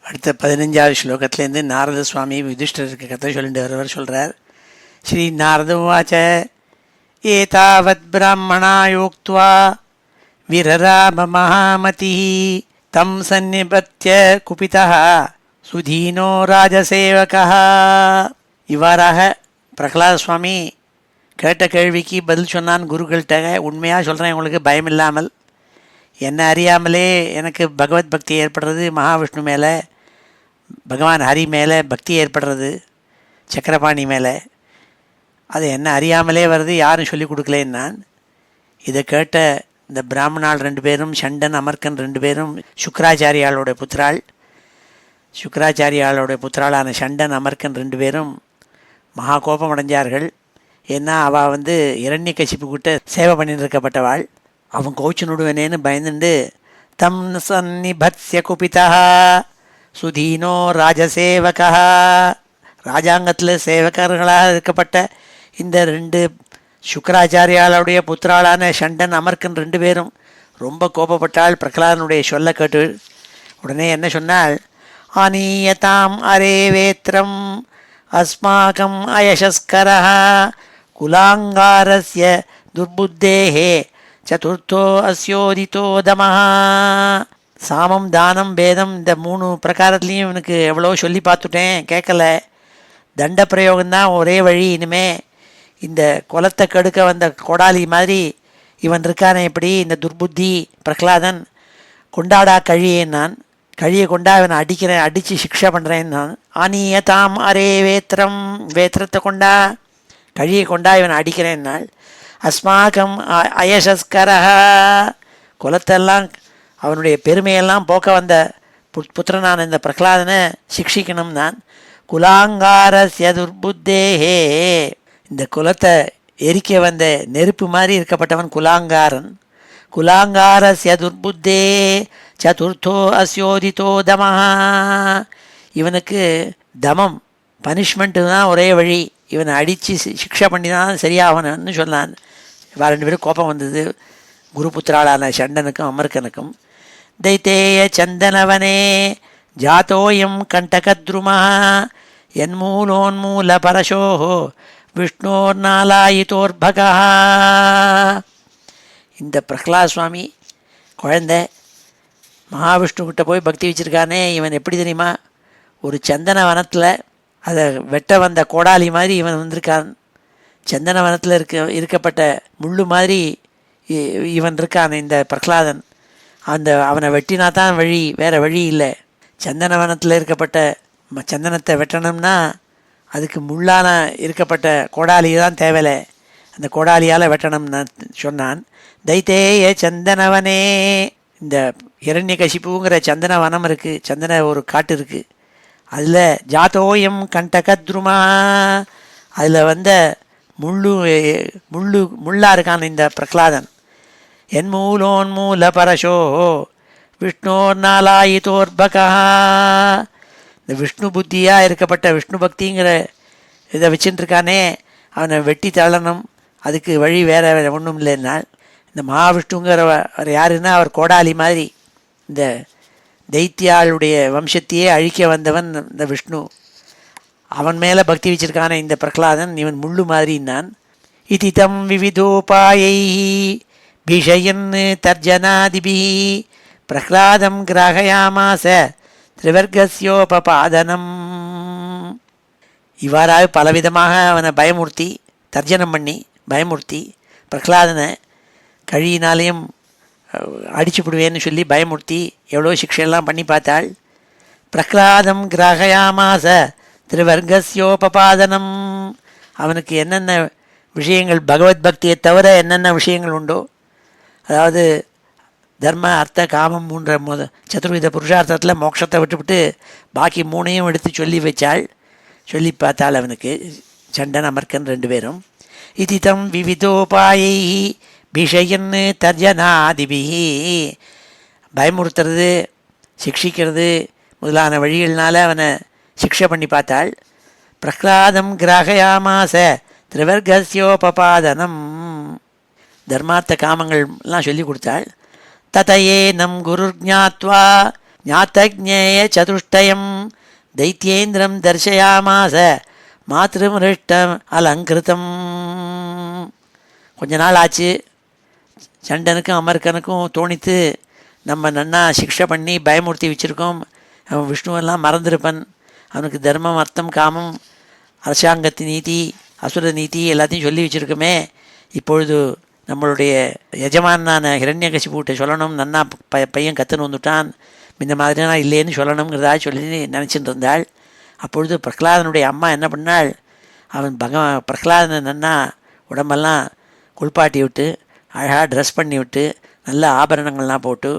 அடுத்த 15வது ஸ்லோகத்திலேருந்து நாரத சுவாமி யுதிஷ்டருக்கு கதை சொல்லிட்டு வரவர் சொல்கிறார். ஸ்ரீ நாரத உவாச்ச ஏதாவத் பிராமணா யோக்த்வா விரராம மகாமதிः தம் சந்நிபத்ய குபிதः சுதீனோ ராஜசேவகः. இவ்வாறாக பிரகலாத சுவாமி கேட்ட கேள்விக்கு பதில் சொன்னான் குருக்கள்கிட்ட. உண்மையாக சொல்கிறேன், உங்களுக்கு பயம் இல்லாமல் என்னை அறியாமலே எனக்கு பகவத் பக்தி ஏற்படுறது, மகாவிஷ்ணு மேலே பகவான் ஹரி மேலே பக்தி ஏற்படுறது, சக்கரபாணி மேலே. அது என்ன அறியாமலே வருது, யாரும் சொல்லிக் கொடுக்கலேன்னு நான். இதை கேட்ட இந்த பிராமணால் 2 பேரும், சண்டன் அமர்கன் 2 பேரும் சுக்கராச்சாரியாளோட புத்திராள். சுக்கராச்சாரியாளோட புத்திராளான சண்டன் அமர்கன் 2 பேரும் மகா கோபம் அடைஞ்சார்கள். ஏன்னா அவள் இரண்யகசிப்பு கிட்ட சேவை பண்ணிட்டு இருக்கப்பட்டவாள். அவன் கோச்சு நடுவனேன்னு பயந்துண்டு தம் சந்நிபத்ய குபிதா சுதீனோ ராஜசேவகா. ராஜாங்கத்தில் சேவகர்களாக இருக்கப்பட்ட இந்த 2 சுக்கராச்சாரியாளுடைய புத்திராளான சண்டன் அமர்கன் 2 பேரும் ரொம்ப கோபப்பட்டாள் பிரகலாதனுடைய சொல்ல கேட்டு. உடனே என்ன சொன்னால், ஆனீயதாம் அரேவேத்ரம் அஸ்மாகம் அயசஸ்கரः குலாங்காரஸ்ய துர்புத்தேஹே சதுர்த்தோ அஸ்யோதிதோ தமஹ. சாமம் தானம் பேதம் இந்த 3 பிரகாரத்துலேயும் இவனுக்கு எவ்வளோ சொல்லி பார்த்துட்டேன், கேட்கல. தண்ட பிரயோகம்தான் ஒரே வழி. இனிமே இந்த குலத்தை கெடுக்க வந்த கோடாலி மாதிரி இவன் இருக்கானே, எப்படி இந்த துர்புத்தி பிரகலாதன் கொண்டாடா கழியேன் நான், கழியை கொண்டா இவனை அடிக்கிறேன், அடித்து சிக்ஷை பண்ணுறேன் நான். ஆனியதாம் அரே வேத்திரம், வேத்திரத்தை கொண்டா கழியை கொண்டா இவனை அடிக்கிறேன் நாள். அஸ்மாகம் அயசஸ்கரஹ, குலத்தெல்லாம் அவனுடைய பெருமையெல்லாம் போக்க வந்த புத்திரனான இந்த பிரகலாதனை சிக்ஷிக்கணும் நான். குலாங்காரஸ்ய துர்புத்தேஹே, இந்த குலத்தை எரிக்க வந்த நெருப்பு மாதிரி இருக்கப்பட்டவன் குலாங்காரன். குலாங்காரஸ்ய துர்புத்தே சதுர்த்தோ அஸ்யோதிதோ தமஹ. இவனுக்கு தமம் பனிஷ்மெண்ட்டு தான் ஒரே வழி, இவனை அடித்து சிக்ஷை பண்ணி தான் சரியாகணும்னு சொன்னான். 2 பேரும் கோபம் வந்தது குருபுத்திராளான சண்டனுக்கும் அமர்கனுக்கும். தைத்தேய சந்தனவனே ஜாத்தோயம் கண்டகத்ருமா என்மூலோன்மூல பரசோஹோ விஷ்ணோர்நாலாயிதோர்பகா. இந்த பிரகலாத சுவாமி குழந்தை மகாவிஷ்ணுக்கிட்ட போய் பக்தி வச்சுருக்கானே, இவன் எப்படி தெரியுமா, ஒரு சந்தன வனத்தில் அதை வெட்ட வந்த கோடாலி மாதிரி இவன் வந்திருக்கான். சந்தனவனத்தில் இருக்கப்பட்ட முள்ளு மாதிரி இவன் இருக்கான் இந்த பிரகலாதன். அவனை வெட்டினா தான் வழி, வேறு வழி இல்லை. சந்தனவனத்தில் இருக்கப்பட்ட சந்தனத்தை வெட்டணும்னா அதுக்கு முள்ளான இருக்கப்பட்ட கோடாலி தான் தேவையில்லை, அந்த கோடாலியால் வெட்டணும்னு சொன்னான். தைத்தேய சந்தனவனே, இந்த ஹிரண்யகசிப்புங்கிற சந்தன வனம் இருக்குது, சந்தன ஒரு காட்டு இருக்குது. அதில் ஜாத்தோயம் கண்டகத்ருமா, அதில் வந்த முள்ளாக இருக்கான் இந்த பிரகலாதன். என் மூலோன்மூல பரஷோ விஷ்ணோர் நாலாயிதோர்பகா, இந்த விஷ்ணு புத்தியாக இருக்கப்பட்ட விஷ்ணு பக்திங்கிற இதை வச்சுட்டுருக்கானே, அவனை வெட்டி தள்ளணும், அதுக்கு வழி வேறு ஒன்றும் இல்லைன்னால். இந்த மகாவிஷ்ணுங்கிறவர் யாருன்னா அவர் கோடாலி மாதிரி, இந்த தைத்தியாளுடைய வம்சத்தையே அழிக்க வந்தவன் இந்த விஷ்ணு. அவன் மேலே பக்தி வச்சிருக்கானே இந்த பிரகலாதன், இவன் முள்ளு மாதிரின்னான். இதி தம் விவிதோபாயை பீஷயன் தர்ஜனாதிபி பிரகலாதம் கிராகயாமாச திரிவர்கஸ்யோபாதனம். இவ்வாறாக பலவிதமாக அவனை பயமூர்த்தி, தர்ஜனம் பண்ணி பயமூர்த்தி, பிரகலாதனை கழியினாலேயும் அடிச்சுப்பிடுவேன்னு சொல்லி பயமூர்த்தி எவ்வளோ சிக்ஷையெல்லாம் பண்ணி பார்த்தாள். பிரகலாதம் கிராகயாமாச திரிவர்கஸ்யோபாதனம், அவனுக்கு என்னென்ன விஷயங்கள் பகவத் பக்தியை தவிர என்னென்ன விஷயங்கள் உண்டோ, அதாவது தர்ம அர்த்த காமம் மூன்ற சதுர்வித புருஷார்த்தத்தில் மோட்சத்தை விட்டுவிட்டு பாக்கி மூணையும் எடுத்து சொல்லி வச்சாள். சொல்லி பார்த்தாள் அவனுக்கு சண்டன் அமர்க்கன் ரெண்டு பேரும். இதி தம் விவிதோபாயை பீஷயன் தர்ஜனாதிபி, பயமுறுத்துறது சிக்ஷிக்கிறது முதலான வழிகள்னால அவனை சிக்ஷை பண்ணி பார்த்தாள். பிரகலாதம் கிராகயாமாச திரிவர்கஸ்யோபாதனம், தர்மார்த்த காமங்கள்லாம் சொல்லி கொடுத்தாள். ததையே நம் குருர் ஜாத்வா ஞாத்தஜ்ஞேய சதுஷ்டயம் தைத்யேந்திரம் தர்சயாமாச மாத்ருமிருஷ்டம் அலங்கிருத்தம். கொஞ்ச நாள் ஆச்சு, சண்டனுக்கும் அமர்க்கனுக்கும் தோணித்து நம்ம நன்னா சிக்ஷை பண்ணி பயமூர்த்தி வச்சுருக்கோம், அவன் விஷ்ணுவெல்லாம் மறந்துருப்பன், அவனுக்கு தர்மம் அர்த்தம் காமம் அரசாங்கத்து நீதி அசுர நீதி எல்லாத்தையும் சொல்லி வச்சுருக்கோமே, இப்பொழுது நம்மளுடைய எஜமானான ஹிரண்யகசிபுகிட்ட சொல்லணும், நன்னா பையன் கற்றுன்னு வந்துட்டான், இந்த மாதிரினா இல்லைன்னு சொல்லணுங்கிறதா சொல்லி நினச்சிட்டு இருந்தாள். அப்பொழுது பிரகலாதனுடைய அம்மா என்ன பண்ணாள், அவன் பிரகலாதனை நன்னா உடம்பெல்லாம் குளிப்பாட்டி விட்டு அழகாக ட்ரெஸ் பண்ணி விட்டு நல்ல ஆபரணங்கள்லாம் போட்டு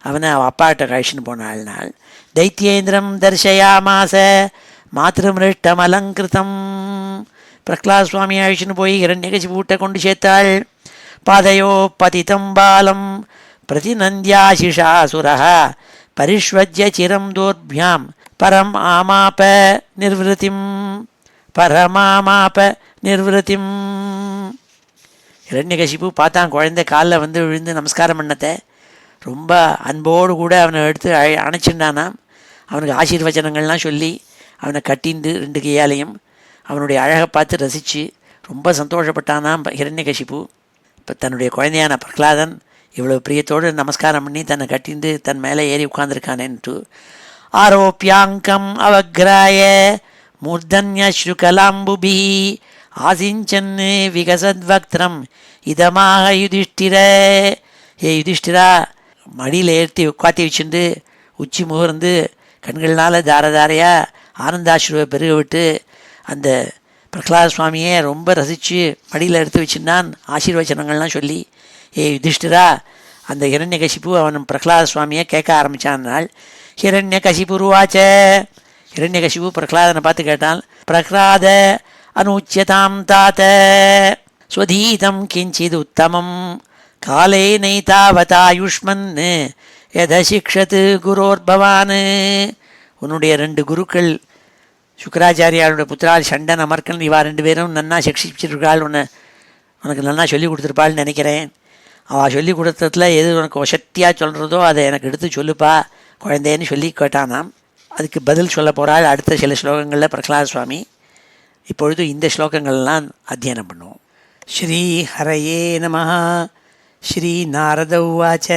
அவனை அவள் அப்பாக்கிட்ட கழிச்சுன்னு போனாள். நாள் தைத்யேந்திரம் தர்சயாமாச மாத்ருமிருஷ்டம் அலங்கிருத்தம், பிரகலாத சுவாமி அழிச்சுன்னு போய் ஹிரண்யகசிபுகிட்ட கொண்டு சேர்த்தாள். பாதையோ பதிதம் பாலம் பிரதிநந்தியாசிஷாசுரः பரிஷ்வஜ்ய சிரம் தோர்பியாம் பரமாமாப நிர்விருத்திம். ஹிரண்யகசிபு பார்த்தான் குழந்தை காலில் வந்து விழுந்து நமஸ்காரம் பண்ணத்தை, ரொம்ப அன்போடு கூட அவனை எடுத்து அணைச்சிண்டானாம். அவனுக்கு ஆசீர்வச்சனங்கள்லாம் சொல்லி அவனை கட்டிண்டு ரெண்டு கையாலையும் அவனுடைய அழகை பார்த்து ரசித்து ரொம்ப சந்தோஷப்பட்டானாம் ஹிரண்யகசிபு. இப்போ தன்னுடைய குழந்தையான பிரகலாதன் இவ்வளோ பிரியத்தோடு நமஸ்காரம் பண்ணி தன்னை கட்டிண்டு தன் மேலே ஏறி உட்கார்ந்துருக்கானேன்ட்டு. ஆரோப்பியாங்கம் அவக்ராய மூர்தன்யஸ்ருகலாம்புபி ஆசிஞ்சன் விகசத்வக்திரம் இதமாக யுதிஷ்டிர. ஏ யுதிஷ்டிரா, மடியில் ஏற்றி உட்காத்தி வச்சுட்டு உச்சி முகர்ந்து கண்கள்னால் தாரதாரையாக ஆனந்தாஸ்ருவை பெருக விட்டு அந்த பிரகலாத சுவாமியை ரொம்ப ரசித்து மடியில் எடுத்து வச்சுருந்தான், ஆசீர்வச்சனங்கள்லாம் சொல்லி. ஏ யுதிஷ்டிரா, அந்த ஹிரண்யகசிபு அவன் பிரகலாத சுவாமியை கேட்க ஆரம்பித்தான். ஹிரண்யகசிபுருவாச்ச, ஹிரண்யகசிபு பிரகலாதனை பார்த்து கேட்டான். பிரகலாத அனுச்சியதாம் தாத்த ஸ்வதீதம் கிஞ்சித் உத்தமம் காலே நைதாவதாயுஷ்மன் யதசிக்ஷத்து குரோர்பவான். உன்னுடைய ரெண்டு குருக்கள் சுக்கராச்சாரியாருடைய புத்திரால் சண்டன் அமர்க்கன் இவா ரெண்டு பேரும் நன்னா சிக்ஷிச்சிருக்காள், உனக்கு நன்னா சொல்லி கொடுத்துருப்பாள்னு நினைக்கிறேன். அவள் சொல்லி கொடுத்ததுல எது உனக்கு வசத்தியாக சொல்கிறதோ அதை எனக்கு எடுத்து சொல்லுப்பா குழந்தைன்னு சொல்லி கேட்டானாம். அதுக்கு பதில் சொல்ல போகிறாள் அடுத்த சில ஸ்லோகங்களில் பிரகலாத சுவாமி. இப்பொழுது இந்த ஸ்லோகங்கள்லாம் அத்தியனம் பண்ணுவோம். ஸ்ரீ ஹரயே நமः. ஸ்ரீ நாரத உவாச்ச.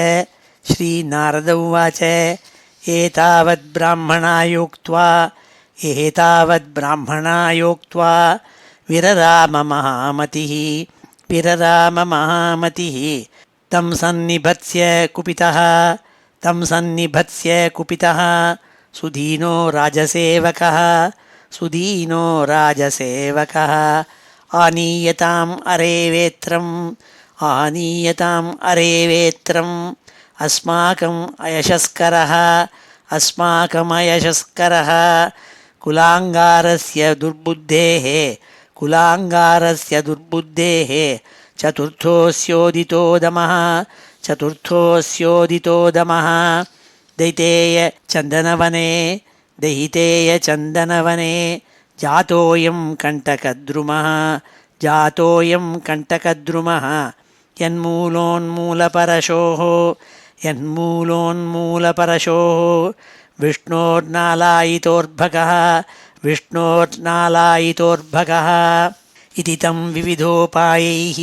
ஸ்ரீ நாரத உவாச்ச. ஏதாவத் பிராமணாயோக்த்வா விரராம மகாமதிः விரராம மகாமதிः தம் சந்நிபத்ஸ்ய குபிதः தம் சந்நிபத்ஸ்ய குபிதः சுதீனோ ராஜசேவகः சுதீனோ ராஜசேவகः ஆனீயதாம் அரேவேத்ரம் ஆனீயதாம் அரேவேத்ரம் அஸ்மாகம் அயசஸ்கரः அஸ்மாகம் அயசஸ்கரः குலாங்காரஸ்ய துர்புத்தேः குலாங்காரஸ்ய துர்புத்தேः சதுர்த்தோஸ்யோதிதோ தமः சதுர்த்தோஸ்யோதிதோ தமः दैतेय चन्दनवने दयितेय चन्दनवने जातोऽयं कण्टकद्रुमः जातोऽयं कण्टकद्रुमः यन्मूलोन्मूलपरशोः यन्मूलोन्मूलपरशोः विष्णोर्नालायितोर्भगः विष्णोर्नालायितोर्भगः इति तं विविधोपायैः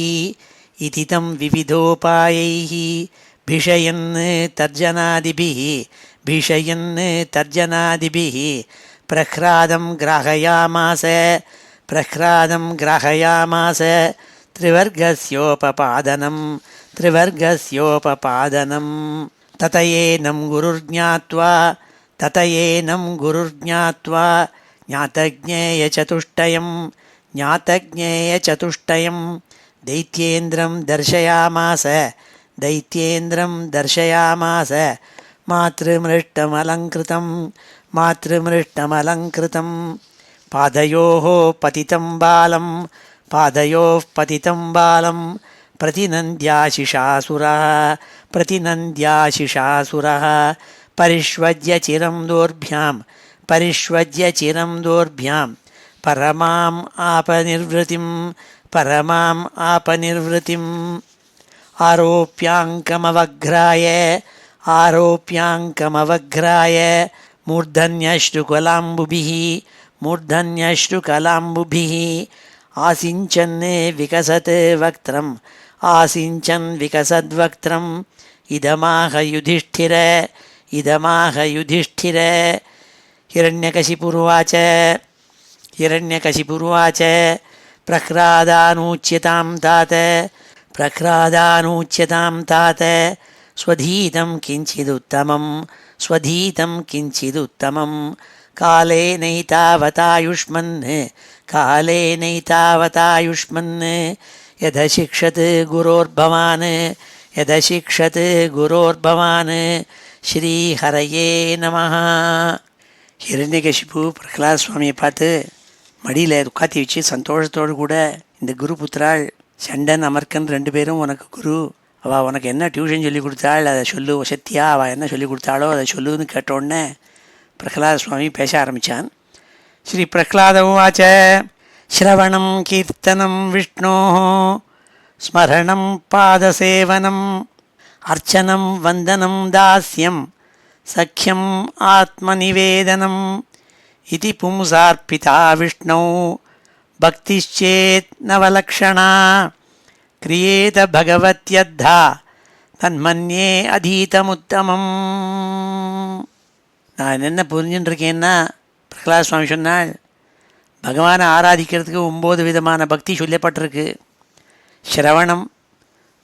इति तं विविधोपायैः भिषयन् तर्जनादिभिः भिषयन् तर्जनादिभिः प्रह्लादं ग्राहयामास प्रह्लादं ग्राहयामास त्रिवर्गस्योपपादनं त्रिवर्गस्योपपादनं ततयेनं गुरुर्ज्ञात्वा ततयेनं गुरुर्ज्ञात्वा ज्ञातज्ञेयचतुष्टयं ज्ञातज्ञेयचतुष्टयं दैत्येन्द्रं दर्शयामास दैत्येन्द्रं दर्शयामास मातृमृष्टमलङ्कृतं मातृमृष्टमलङ्कृतं पादयोः पतितं बालं पादयोः पतितं बालं प्रतिनन्द्याशिषासुरः प्रतिनन्द्याशिषासुरः परिष्वज्य चिरं दोर्भ्यां परिष्वज्य चिरं दोर्भ्यां परमाम् आपनिर्वृतिं परमाम् आपनिर्वृतिम् आरोप्याङ्कमवघ्राय आरोप्याङ्कमवघ्राय मूर्धन्यश्रुकलाम्बुभिः मूर्धन्यश्रुकलाम्बुभिः आसिञ्चन् विकसत् वक्त्रम् आसिञ्चन् विकसद्वक्त्रम् इदमाह युधिष्ठिर इदमाह युधिष्ठिर हिरण्यकशिपुरुवाच हिरण्यकशिपुरुवाच प्रह्लादानूच्यतां तात प्रह्लादानूच्यतां तात स्वधीतं किञ्चिदुत्तमं स्वधीतं किञ्चिदुत्तमं कालेनैतावतायुष्मन् कालेनैतावतायुष्मन् यदशिक्षत् गुरोर्भवान् यदशिक्षत् गुरोर्भवान् ஸ்ரீஹரயே நமஹ. ஹிரண்யகசிபு பிரகலாத சுவாமியை பார்த்து மடியில் உட்காத்தி வச்சு சந்தோஷத்தோடு கூட, இந்த குரு புத்திராள் சண்டன் அமர்க்கன் ரெண்டு பேரும் உனக்கு குரு, அவள் உனக்கு என்ன டியூஷன் சொல்லி கொடுத்தாள் அதை சொல்லு, சத்தியா அவள் என்ன சொல்லி கொடுத்தாளோ அதை சொல்லுன்னு கேட்டோடனே பிரகலாத சுவாமி பேச ஆரம்பித்தான். ஸ்ரீ பிரகலாத உவாச்ச ஸ்ரவணம் கீர்த்தனம் விஷ்ணோ ஸ்மரணம் பாதசேவனம் அர்ச்சனம் வந்தனம் தாஸ்யம் சக்கியம் ஆத்மநிவேதனம் இதி பும்சார்ப்பிதா விஷ்ணோ பக்திச்சேத் நவலக்ஷணா கிரியேத பகவத்யத்தா தன்மன்யே அதீதமுத்தமம். நான் என்ன புரிஞ்சுட்டு இருக்கேன்னா, பிரகலாத சுவாமி சொன்னால் பகவானை ஆராதிக்கிறதுக்கு 9 விதமான பக்தி சொல்லப்பட்டிருக்கு. ஸ்ரவணம்,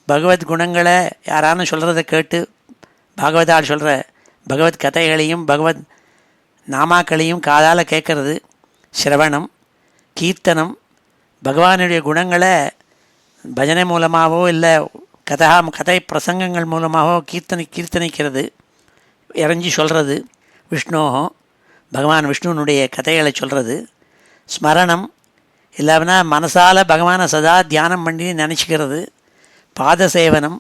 பகவத் குணங்களை யாரானு சொல்கிறத கேட்டு பாகவதால் சொல்கிற பகவத் கதைகளையும் பகவத் நாமாக்களையும் காதால் கேட்கறது ஸ்ரவணம். கீர்த்தனம், பகவானுடைய குணங்களை பஜனை மூலமாகவோ இல்லை கதை பிரசங்கங்கள் மூலமாகவோ கீர்த்தனிக்கிறது, இறைஞ்சி சொல்கிறது. விஷ்ணோஹோ, பகவான் விஷ்ணுனுடைய கதைகளை சொல்கிறது. ஸ்மரணம், இல்லைன்னா மனசால் பகவானை சதா தியானம் பண்ணி நினச்சிக்கிறது. பாதசேவனம்,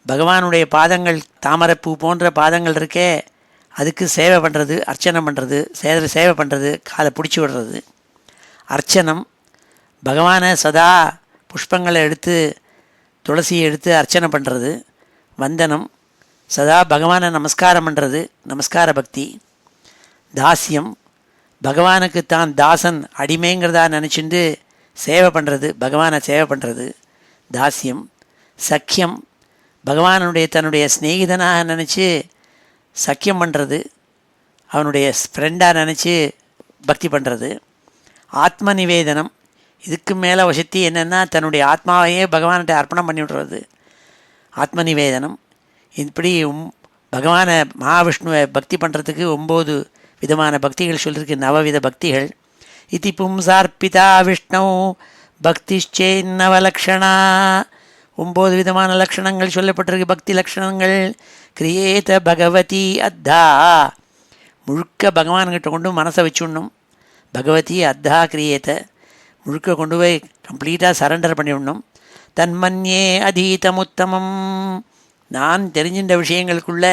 பகவானுடைய பாதங்கள் தாமரைப்பூ போன்ற பாதங்கள் இருக்கே, அதுக்கு சேவை பண்ணுறது, அர்ச்சனை பண்ணுறது, சேவை பண்ணுறது, காலை பிடிச்சி விடுறது. அர்ச்சனம், பகவானை சதா புஷ்பங்களை எடுத்து துளசியை எடுத்து அர்ச்சனை பண்ணுறது. வந்தனம், சதா பகவானை நமஸ்காரம் பண்ணுறது, நமஸ்கார பக்தி. தாஸ்யம், பகவானுக்கு தான் தாசன் அடிமைங்கிறதா நினச்சிட்டு சேவை பண்ணுறது, பகவானை சேவை பண்ணுறது தாஸ்யம். சக்கியம், பகவானுடைய தன்னுடைய ஸ்நேகிதனாக நினச்சி சக்கியம் பண்ணுறது, அவனுடைய ஃப்ரெண்டாக நினச்சி பக்தி பண்ணுறது. ஆத்ம நிவேதனம், இதுக்கு மேலே வசதி என்னென்னா தன்னுடைய ஆத்மாவையே பகவான்கிட்ட அர்ப்பணம் பண்ணி விடுறது, ஆத்ம நிவேதனம். இப்படி பகவானை மகாவிஷ்ணுவை பக்தி பண்ணுறதுக்கு 9 விதமான பக்திகள் சொல்லியிருக்கு, நவவித பக்திகள். இதி பும்சார்பிதா விஷ்ணு பக்திச்சேன்னவலக்ஷணா, 9 விதமான லக்ஷணங்கள் சொல்லப்பட்டிருக்கு, பக்தி லக்ஷணங்கள். கிரியேத பகவதி அத்தா, முழுக்க பகவான்கிட்ட கொண்டு மனசை வச்சுடணும். பகவதி அத்தா கிரியேத்த, முழுக்க கொண்டு போய் கம்ப்ளீட்டாக சரண்டர் பண்ணிவிடணும். தன்மன்யே அதீதமுத்தமம், நான் தெரிஞ்சின்ற விஷயங்களுக்குள்ள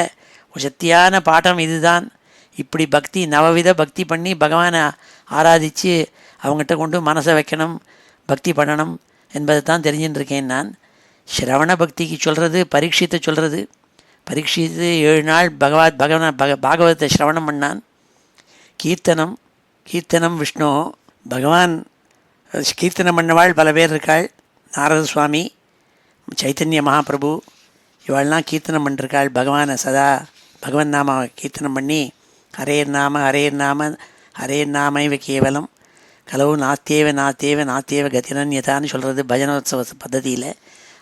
சத்தியான பாடம் இதுதான். இப்படி பக்தி நவவித பக்தி பண்ணி பகவானை ஆராதித்து அவங்ககிட்ட கொண்டு மனசை வைக்கணும், பக்தி பண்ணணும் என்பதை தான் தெரிஞ்சுன்னு இருக்கேன் நான். ஸ்ரவண பக்திக்கு சொல்கிறது பரீட்சித்தை சொல்கிறது. பரீட்சித்து 7 நாள் பாகவதத்தை ஸ்ரவணம் பண்ணான். கீர்த்தனம் விஷ்ணு பகவான் கீர்த்தனம் பண்ணவாள் பல பேர் இருக்காள். நாரத சுவாமி, சைத்தன்ய மகாபிரபு, இவாள்லாம் கீர்த்தனம் பண்ணிருக்காள். பகவானை சதா பகவன் நாம கீர்த்தனம் பண்ணி ஹரேர் நாம ஹரேர் கேவலம் கலவு நாத்தேவ கதிரன்யதான்னு சொல்கிறது பஜனோத்சவ பద్ధதியில்.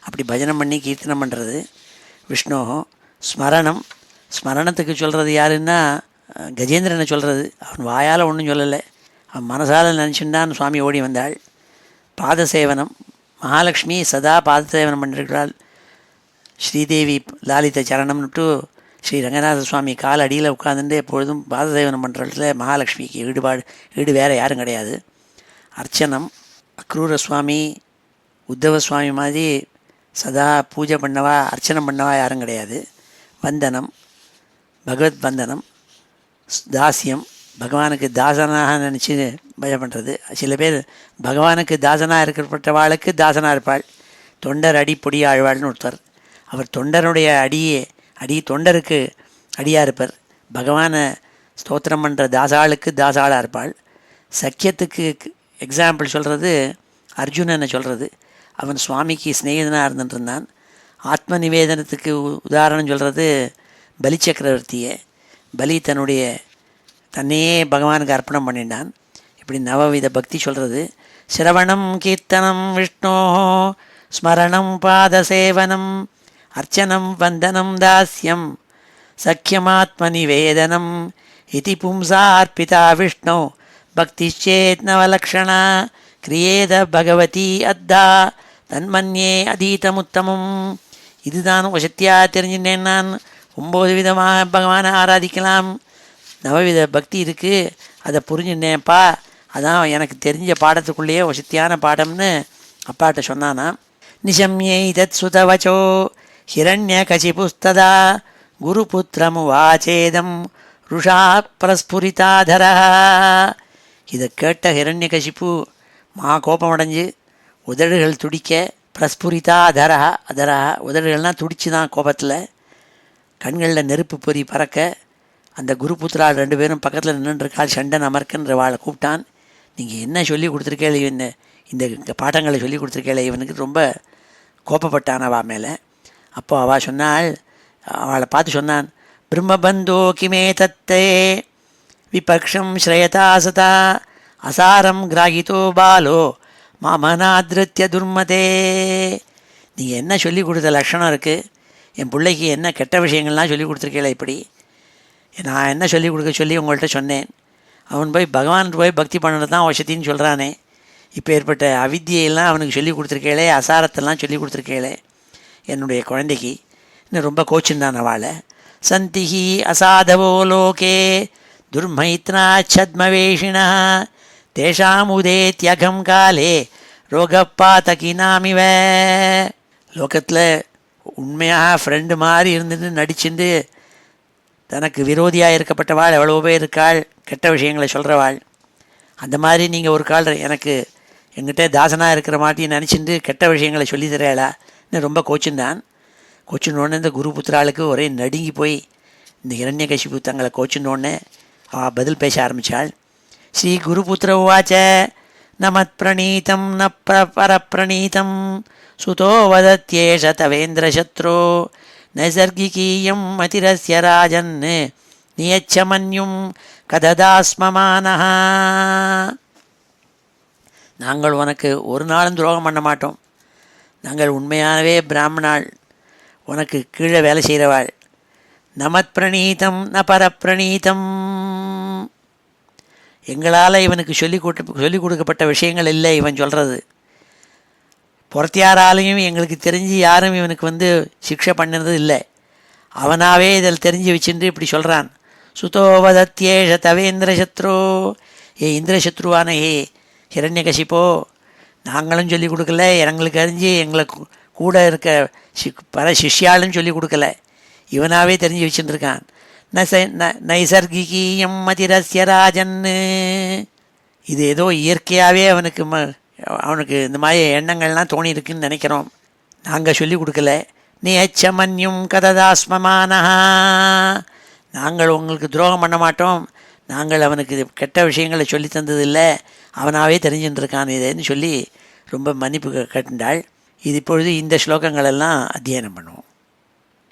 அப்படி பஜனம் பண்ணி கீர்த்தனம் பண்ணுறது விஷ்ணு. ஸ்மரணத்துக்கு சொல்கிறது யாருன்னா கஜேந்திரனை சொல்கிறது. அவன் வாயால் ஒன்றும் சொல்லலை, அவன் மனசால் நினச்சின்டான் சுவாமி ஓடி வந்தாள். பாதசேவனம், மகாலட்சுமி சதா பாதசேவனம் பண்ணிருக்கிறாள். ஸ்ரீதேவி லாலித சரணம்னுட்டு ஸ்ரீ ரங்கநாத சுவாமி கால் அடியில் உட்காந்துட்டு எப்பொழுதும் பாதசேவனம் பண்ணுறதுல மகாலட்சுமிக்கு ஈடு வேறு யாரும் கிடையாது. அர்ச்சனம், அக்ரூர சுவாமி உத்தவ சுவாமி மாதிரி சதா பூஜை பண்ணவா அர்ச்சனம் பண்ணவா யாரும் கிடையாது. வந்தனம், பகவத் வந்தனம். தாசியம், பகவானுக்கு தாசனாக நினச்சி பஜனை பண்ணுறது. சில பேர் பகவானுக்கு தாசனாக இருக்கப்பட்டவாளுக்கு தாசனாக இருப்பாள். தொண்டர் அடி பொடி ஆழ்வாள்னு ஒருத்தர், அவர் தொண்டருடைய தொண்டருக்கு அடியாக இருப்பார். பகவானை ஸ்தோத்திரம் பண்ணுற தாசாளுக்கு தாசாளாக இருப்பாள். சக்கியத்துக்கு எக்ஸாம்பிள் சொல்கிறது அர்ஜுனனை சொல்கிறது. அவன் சுவாமிக்கு ஸ்நேகிதனாக இருந்துட்டு இருந்தான். ஆத்ம நிவேதனத்துக்கு உதாரணம் சொல்கிறது பலி சக்கரவர்த்தியை. பலி தன்னையே பகவானுக்கு அர்ப்பணம் பண்ணிட்டான். இப்படி நவவித பக்தி சொல்கிறது. சிரவணம் கீர்த்தனம் விஷ்ணோ ஸ்மரணம் பாதசேவனம் அர்ச்சனம் வந்தனம் தாஸ்யம் சக்கியமாத்ம நிவேதனம் இதி பும்சார்பிதா விஷ்ணு பக்திச்சேத் நவலக்ஷணா கிரியேத பகவதி அத்தா தன்மன்யே அதீதமுத்தமம். இதுதான் வசத்தியாக தெரிஞ்சுட்டேன் நான். 9 விதமாக பகவானை ஆராதிக்கலாம், நவவித பக்தி இருக்குது, அதை புரிஞ்சுட்டேன்ப்பா. அதான் எனக்கு தெரிஞ்ச பாடத்துக்குள்ளேயே வசத்தியான பாடம்னு அப்பாட்ட சொன்னானா. நிஷம்யை தத் சுதவச்சோ ஹிரண்ய கசிபுஸ்ததா குருபுத்திரமுவாச்சேதம் ருஷா பிரஸ்புரிதாதர. இதை கேட்ட ஹிரண்ய கசிப்பு கோபமடைஞ்சு உதடுகள் துடிக்க, பிரஸ்புரிதா அதரா உதடுகள்னால் துடிச்சு தான் கோபத்தில், கண்களில் நெருப்பு பொறி பறக்க. அந்த குருபுத்திரால் 2 பேரும் பக்கத்தில் நின்றுருக்காள். சண்டன் அமர்க்கன்ற வாழை கூப்பிட்டான். நீங்கள் என்ன சொல்லி கொடுத்துருக்கேள், இந்த பாடங்களை சொல்லி கொடுத்துருக்கேளே, இவனுக்கு ரொம்ப கோபப்பட்டான் அவள் மேலே. அப்போ அவள் சொன்னாள், அவளை பார்த்து சொன்னான், பிரம்மபந்தோ கிமே தத்தே விபக்ஷம் ஸ்ரயதா சதா அசாரம் கிராகிதோ பாலோ மாமனாதிருத்திய துர்மதே. நீங்கள் என்ன சொல்லி கொடுத்த லட்சணம் இருக்குது, என் பிள்ளைக்கு என்ன கெட்ட விஷயங்கள்லாம் சொல்லி கொடுத்துருக்கீங்களே, இப்படி நான் என்ன சொல்லி கொடுக்க சொல்லி உங்கள்கிட்ட சொன்னேன். அவன் போய் பகவான் போய் பக்தி பண்ணுறது தான் வசத்தின்னு சொல்கிறானே. இப்போ ஏற்பட்ட அவித்தியெல்லாம் அவனுக்கு சொல்லி கொடுத்துருக்கேளே, அசாரத்தெல்லாம் சொல்லி கொடுத்துருக்கேளே என்னுடைய குழந்தைக்கு. இன்னும் ரொம்ப கோச்சின்தான் அவளை. சந்திஹி அசாதவோ லோகே துர்மைத்னா சத்மவேஷிணா தேஷாம் உதேத்யகம் காலே ரோகப்பாத்தகினாமிவ. லோகத்தில் உண்மையாக ஃப்ரெண்டு மாதிரி இருந்துட்டு நடிச்சுட்டு தனக்கு விரோதியாக இருக்கப்பட்டவாள் எவ்வளோ பேர் இருக்காள், கெட்ட விஷயங்களை சொல்கிறவாள். அந்த மாதிரி நீங்கள் ஒரு கால் எனக்கு எங்கிட்ட தாசனாக இருக்கிற மாட்டி நினச்சிட்டு கெட்ட விஷயங்களை சொல்லி தரையாளா இன்னும் ரொம்ப கோச்சுந்தான். கோச்சுன்னொன்னே இந்த குருபுத்திராளுக்கு ஒரே நடுங்கி போய் இந்த ஹிரண்யகசிபு தங்களை கோச்சுன்னொன்னே அவள் பதில் பேச ஆரம்பித்தாள். ஸ்ரீ குருபுத்திர உவாச்ச நமத் பிரணீதம் ந பரப்பிரணீதம் சுதோ வதத்யேஷ தவேந்திரசத்ரோ நைசர்கிகீயம் மதிரஸ்ய ராஜன் நியச்சமன்யும் கததாஸ்மமானஹ. நாங்கள் உனக்கு ஒரு நாளும் துரோகம் பண்ண மாட்டோம். நாங்கள் உண்மையானவே பிராமணாள், உனக்கு கீழே வேலை செய்கிறவாள். நமத் பிரணீதம் ந பரப்பிரணீதம். எங்களால் இவனுக்கு சொல்லிக் கொடுக்கப்பட்ட விஷயங்கள் இல்லை இவன் சொல்கிறது. புறத்தியாராலையும் எங்களுக்கு தெரிஞ்சு யாரும் இவனுக்கு சிக்ஷை பண்ணினது இல்லை. அவனாவே இதில் தெரிஞ்சு வச்சுட்டு இப்படி சொல்கிறான். சுதோவதத்யேஷ தவேந்திரசத்ரு, ஏ இந்திரசத்ருவான ஏ ஹிரண்யகசிப்போ, நாங்களும் சொல்லிக் கொடுக்கல, எங்களுக்கு அறிஞ்சு எங்களை கூட இருக்க பல சிஷ்யாலும் சொல்லிக் கொடுக்கல, இவனாவே தெரிஞ்சு வச்சுட்டுருக்கான். நைசர்கிகீயம் மதிரஸ்ய ராஜன்னு. இது ஏதோ இயற்கையாகவே அவனுக்கு இந்த மாதிரி எண்ணங்கள்லாம் தோணி இருக்குன்னு நினைக்கிறோம். நாங்கள் சொல்லிக் கொடுக்கல. நியச்சமன்யும் கததாஸ்மமானா, நாங்கள் உங்களுக்கு துரோகம் பண்ண மாட்டோம், நாங்கள் அவனுக்கு கெட்ட விஷயங்களை சொல்லி தந்ததில்லை, அவனாவே தெரிஞ்சுட்டுருக்கான் இதுன்னு சொல்லி ரொம்ப மன்னிப்பு கேட்டாள். இது இப்பொழுது இந்த ஸ்லோகங்களெல்லாம் அத்தியனம் பண்ணுவோம்.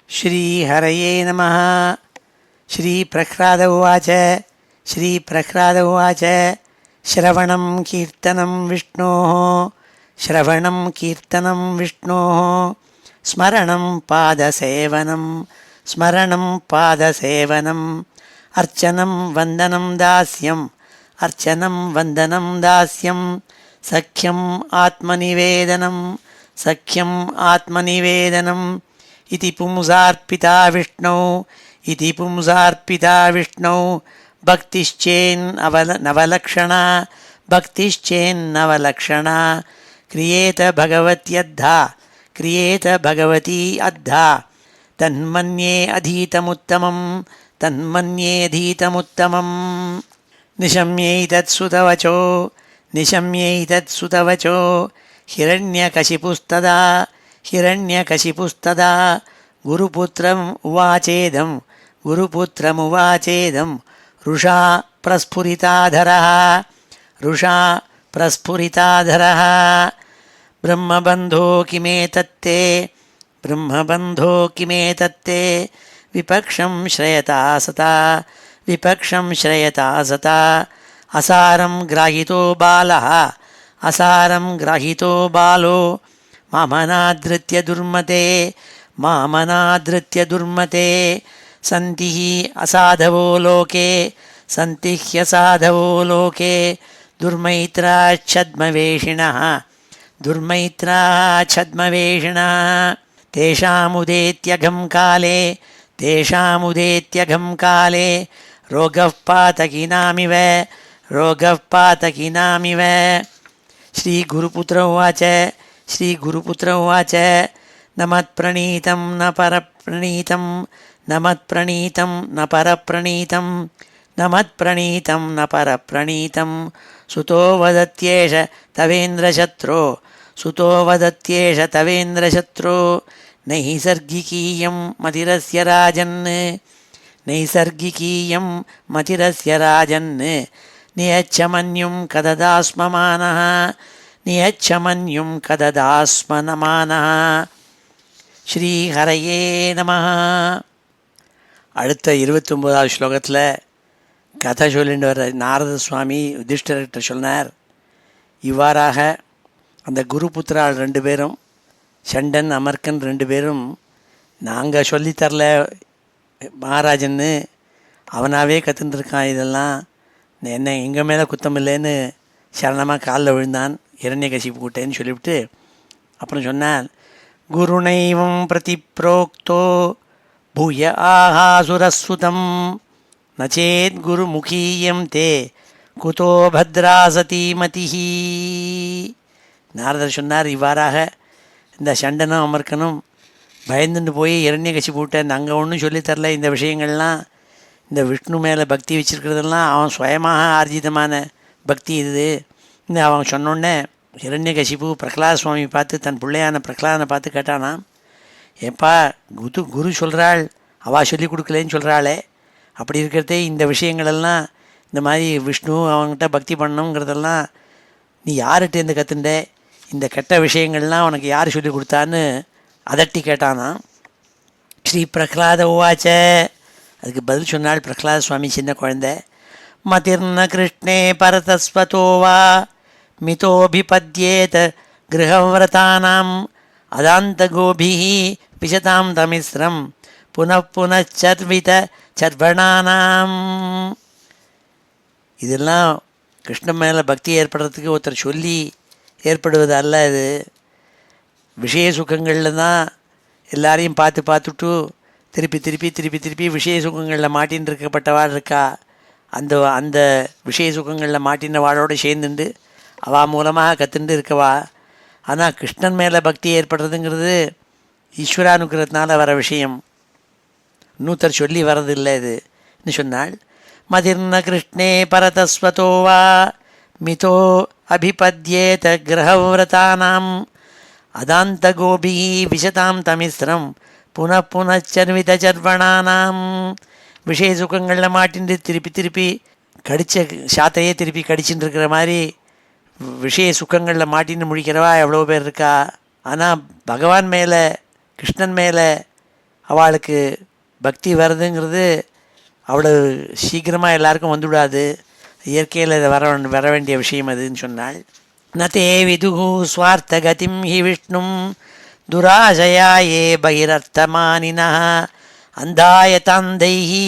ஸ்ரீ ஹரயே நமः. ஸ்ரீ பிரஹ்லாத உவாச்ச. ஸ்ரீ பிரஹ்லாத உவாச்ச. ஸ்ரவணம் கீர்த்தனம் விஷ்ணோः, ஸ்ரவணம் கீர்த்தனம் விஷ்ணோः, ஸ்மரணம் பாதசேவனம், ஸ்மரணம் பாதசேவனம், அர்ச்சனம் வந்தனம் தாஸ்யம், அர்ச்சனம் வந்தனம் தாஸ்யம், சக்கியம் ஆத்மநிவேதனம், சக்கியம் ஆத்மநிவேதனம். இதி பும்சார்ப்பிதா விஷ்ணோ, இதி பும்சார்ப்பிதா விஷ்ணோ, பக்திश्चेन् நவலக்ஷணா, பக்திश्चेन् நவலக்ஷணா, கிரியேத பகவத்யத்தா, கிரியேத பகவதி அத்தா, தன்மன்யே அதீதமுத்தமம், தன்மன்யேதீதமுத்தமம். நிஷம்யைதத் சுதவச்சோ, நிஷம்யைதத் சுதவச்சோ, ஹிரண்யகசிபுஸ்ததா, ஹிரண்யகசிபுஸ்ததா, குருபுத்திரம் உவாச்சேதம், குருபுத்திரமுவாச்சேதம், ருஷா பிரஸ்ஃபுரிதாதரः, ருஷா பிரஸ்ஃபுரிதாதரः. பிரம்மபந்தோ கிமேதத்தே, பிரம்மபந்தோ கிமேதத்தே, விபக்ஷம் ஸ்ரயதா சதா, விபக்ஷம் ஸ்ரயதா சதா, அசாரம் கிராஹிதோ பாலः, அசாரம் கிராஹிதோ பாலோ, மாமனாத்ருத்ய துர்மதே, மாமனாத்ருத்ய துர்மதே, சந்தி அசாதவோ லோகே, சந்தி ஹ்யசாதவோ லோகே, துர்மைத்ராச்சத்மவேஷிணः, துர்மைத்ராச்சத்மவேஷிணः. தேஷாமுதேத்யகம் காலே, தேஷாமுதேத்யகம் காலே, ரோகः பாதகினாமிவ, ரோகः பாதகினாமிவ. ஸ்ரீகுருபுத்திர உவாச்ச. ஸ்ரீகுருபுத்திர உவாச்ச. நமத்ப்ரணீதம் ந பரப்ரணீதம், நமத்ப்ரணீதம் ந பரப்ரணீதம், நமத்ப்ரணீதம் ந பரப்ரணீதம். சுதோ வதத்யேஷ தவேந்திரசத்ரோ, சுதோ வதத்யேஷ தவேந்திரசத்ரோ, நைசர்கிகீயம் மதிரஸ்ய ராஜன், நைசர்கிகீயம் மதிரஸ்ய ராஜன், நியச்சமன்யும் கததாஸ்மமானः, நியச்சமன்யும் கததாஸ்மனமானः. ஸ்ரீ ஹரயே நமः. அடுத்த 29வது ஸ்லோகத்தில் கதை சொல்லிட்டு வர நாரத சுவாமி யுதிஷ்டர்கிட்ட சொன்னார். இவ்வாறாக அந்த குருபுத்திரால் 2 பேரும், சண்டன் அமர்க்கன் 2 பேரும், நாங்கள் சொல்லித்தரல மகாராஜன்னு அவனாவே கற்றுருக்கான், இதெல்லாம் என்ன எங்கள் மேலே குத்தம் இல்லைன்னு சரணமாக காலில் விழுந்தான் ஹிரண்யகசிப்பு கூட்டேன்னு சொல்லிவிட்டு அப்புறம் சொன்னான். குருணைவம் பிரதி புரோக்தோ பூய ஆஹாசுரஸ்சுதம், நச்சேத் குரு முகீயம் தே குதோ பத்ராசதி மதிஹி. நாரதர் சொன்னார், இவ்வாறாக இந்த சண்டனும் அமர்க்கனும் பயந்துட்டு போய் ஹிரண்யகசிப்பு கூட்ட நாங்கள் ஒன்றும் சொல்லித்தரல, இந்த விஷயங்கள்லாம் இந்த விஷ்ணு மேலே பக்தி வச்சுருக்கிறதெல்லாம் அவன் சுயமாக ஆர்ஜிதமான பக்தி இது. இந்த அவன் சொன்னோடனே ஹிரண்யகசிப்பு பிரகலாத சுவாமி பார்த்து, தன் பிள்ளையான பிரகலாதனை பார்த்து கேட்டானா, ஏப்பா குரு சொல்கிறாள், அவள் சொல்லிக் கொடுக்கலேன்னு சொல்கிறாளே, அப்படி இருக்கிறதே இந்த விஷயங்களெல்லாம் இந்த மாதிரி விஷ்ணு அவங்ககிட்ட பக்தி பண்ணணுங்கிறதெல்லாம் நீ யார்கிட்டேருந்து கற்றுண்ட, இந்த கெட்ட விஷயங்கள்லாம் உனக்கு யார் சொல்லி கொடுத்தான்னு அதட்டி கேட்டானா. ஸ்ரீ பிரகலாத உவாச்ச. அதுக்கு பதில் சொன்னாள் பிரகலாத சுவாமி, சின்ன குழந்தை. மதிர்ன கிருஷ்ணே பரதஸ்வதோ வா மிதோபிபத்யேத கிரகவிரதானாம் அதாந்தகோபிஹ விசதாம் தமிஸ்ரம் புனப்புனச்சர்வித சர்வணானாம். இதெல்லாம் கிருஷ்ணன் மேலே பக்தி ஏற்படுறதுக்கு ஒருத்தர் சொல்லி ஏற்படுவது அல்ல. இது விஷய சுகங்களில் தான் எல்லாரையும் பார்த்துட்டு திருப்பி திருப்பி திருப்பி திருப்பி விஷய சுகங்களில் மாட்டின்னு இருக்கப்பட்டவாள் இருக்கா. அந்த அந்த விஷய சுகங்களில் மாட்டினவாளோடு சேர்ந்துண்டு அவள் மூலமாக கற்றுண்டு இருக்கவா. ஆனால் கிருஷ்ணன் மேலே பக்தி ஏற்படுறதுங்கிறது ஈஸ்வரானுகிரகத்தினால வர விஷயம், இன்னொருத்தர் சொல்லி வர்றதில்லை. இதுன்னு சொன்னால் மதிர்ன கிருஷ்ணே பரதஸ்வதோ வா மிதோ அபிபத்யேத கிரகவிரதானாம் அதாந்தகோபி விசதாம் தமிஸ்ரம் புனப்புனச்சர்வித சர்வணானாம். விஷய சுகங்களில் மாட்டின்று திருப்பி திருப்பி கடித்த சாத்தையே திருப்பி கடிச்சுட்டு இருக்கிற மாதிரி விஷய சுகங்களில் மாட்டின்னு முடிக்கிறவா எவ்வளோ பேர் இருக்கா. ஆனால் பகவான் மேலே கிருஷ்ணன் மேலே அவளுக்கு பக்தி வருதுங்கிறது அவ்வளோ சீக்கிரமாக எல்லாருக்கும் வந்துவிடாது. இயற்கையில் இதை வர வேண்டிய விஷயம் அதுன்னு சொன்னால் நதே விதுகு ஸ்வார்த்தகதிம் ஹி விஷ்ணும் துராசயா ஏ பகிரர்த்தமானினா அந்தாயதாந்தைஹி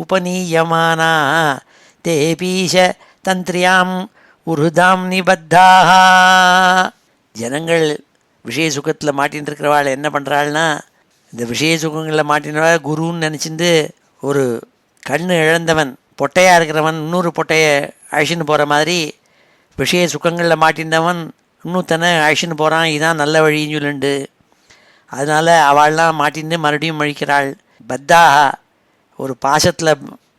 உபநீயமானா தேபீஷ தந்திரியாம் உருதாம் நிபத்தாக. ஜனங்கள் விஷய சுகத்தில் மாட்டின்னு இருக்கிறவாள் என்ன பண்ணுறாள்னா, இந்த விஷய சுகங்களில் மாட்டினவாள் குருன்னு நினச்சிட்டு ஒரு கண் இழந்தவன் பொட்டையாக இருக்கிறவன் இன்னொரு பொட்டையை அழிச்சின்னு போகிற மாதிரி விஷய சுகங்களில் மாட்டின்றவன் இன்னொருத்தனை அழிச்சின்னு போகிறான். இதுதான் நல்ல வழின்னு சொல்லிண்டு அதனால் அவள்லாம் மாட்டின்னு மறுபடியும் அழிக்கிறாள். பத்தாக ஒரு பாசத்தில்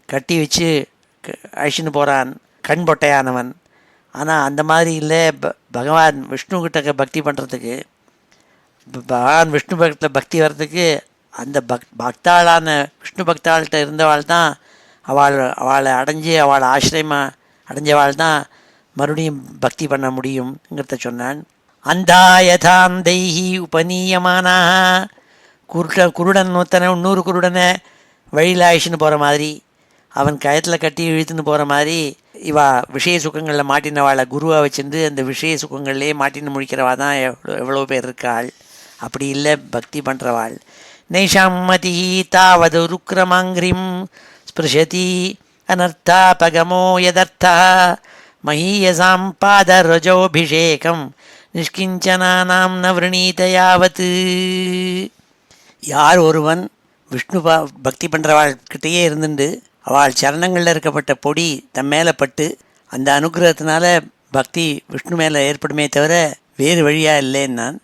கட்டி வச்சு அழிச்சின்னு போகிறான் கண் பொட்டையானவன். ஆனால் அந்த மாதிரி இல்லை. பகவான் விஷ்ணுக்கிட்ட பக்தி பண்ணுறதுக்கு, பகவான் விஷ்ணு பக்தியில் பக்தி வர்றதுக்கு அந்த பக்தாளான விஷ்ணு பக்தாள்கிட்ட இருந்தவாள் தான் அவளை அடைஞ்சி அவளை ஆசிரியமாக அடைஞ்சவாள் தான் மறுபடியும் பக்தி பண்ண முடியுங்கிறத சொன்னான். அந்தாயதாந்தைஹி உபநீயமானாக குருடன் நூத்தனை இன்னொரு குருடனை வழியில் ஆயிடுச்சுன்னு போகிற மாதிரி, அவன் கயத்தில் கட்டி இழுத்துன்னு போகிற மாதிரி இவா விஷய சுகங்களில் மாட்டினவாளை குருவாக வச்சுருந்து அந்த விஷய சுகங்கள்லேயே மாட்டின்னு முடிக்கிறவா தான் எவ்வளோ பேர் இருக்காள். அப்படி இல்லை பக்தி பண்ணுறவாள். நைஷாம் மதி தாவது ருக்ரமாங்கிரிம் ஸ்பிருஷதி அனர்த்தாபகமோ யதர்த்தா மஹீயசாம் பாதரஜோபிஷேகம் நிஷ்கிஞ்சனானாம் நவ்ரணீத யாவத். யார் ஒருவன் விஷ்ணு பக்தி பண்ணுறவாள்கிட்டயே இருந்துட்டு அவள் சரணங்களில் இருக்கப்பட்ட பொடி தன் மேலே பட்டு அந்த அனுகிரகத்தினால பக்தி விஷ்ணு மேலே ஏற்படுமே தவிர வேறு வழியாக இல்லைன்னான்.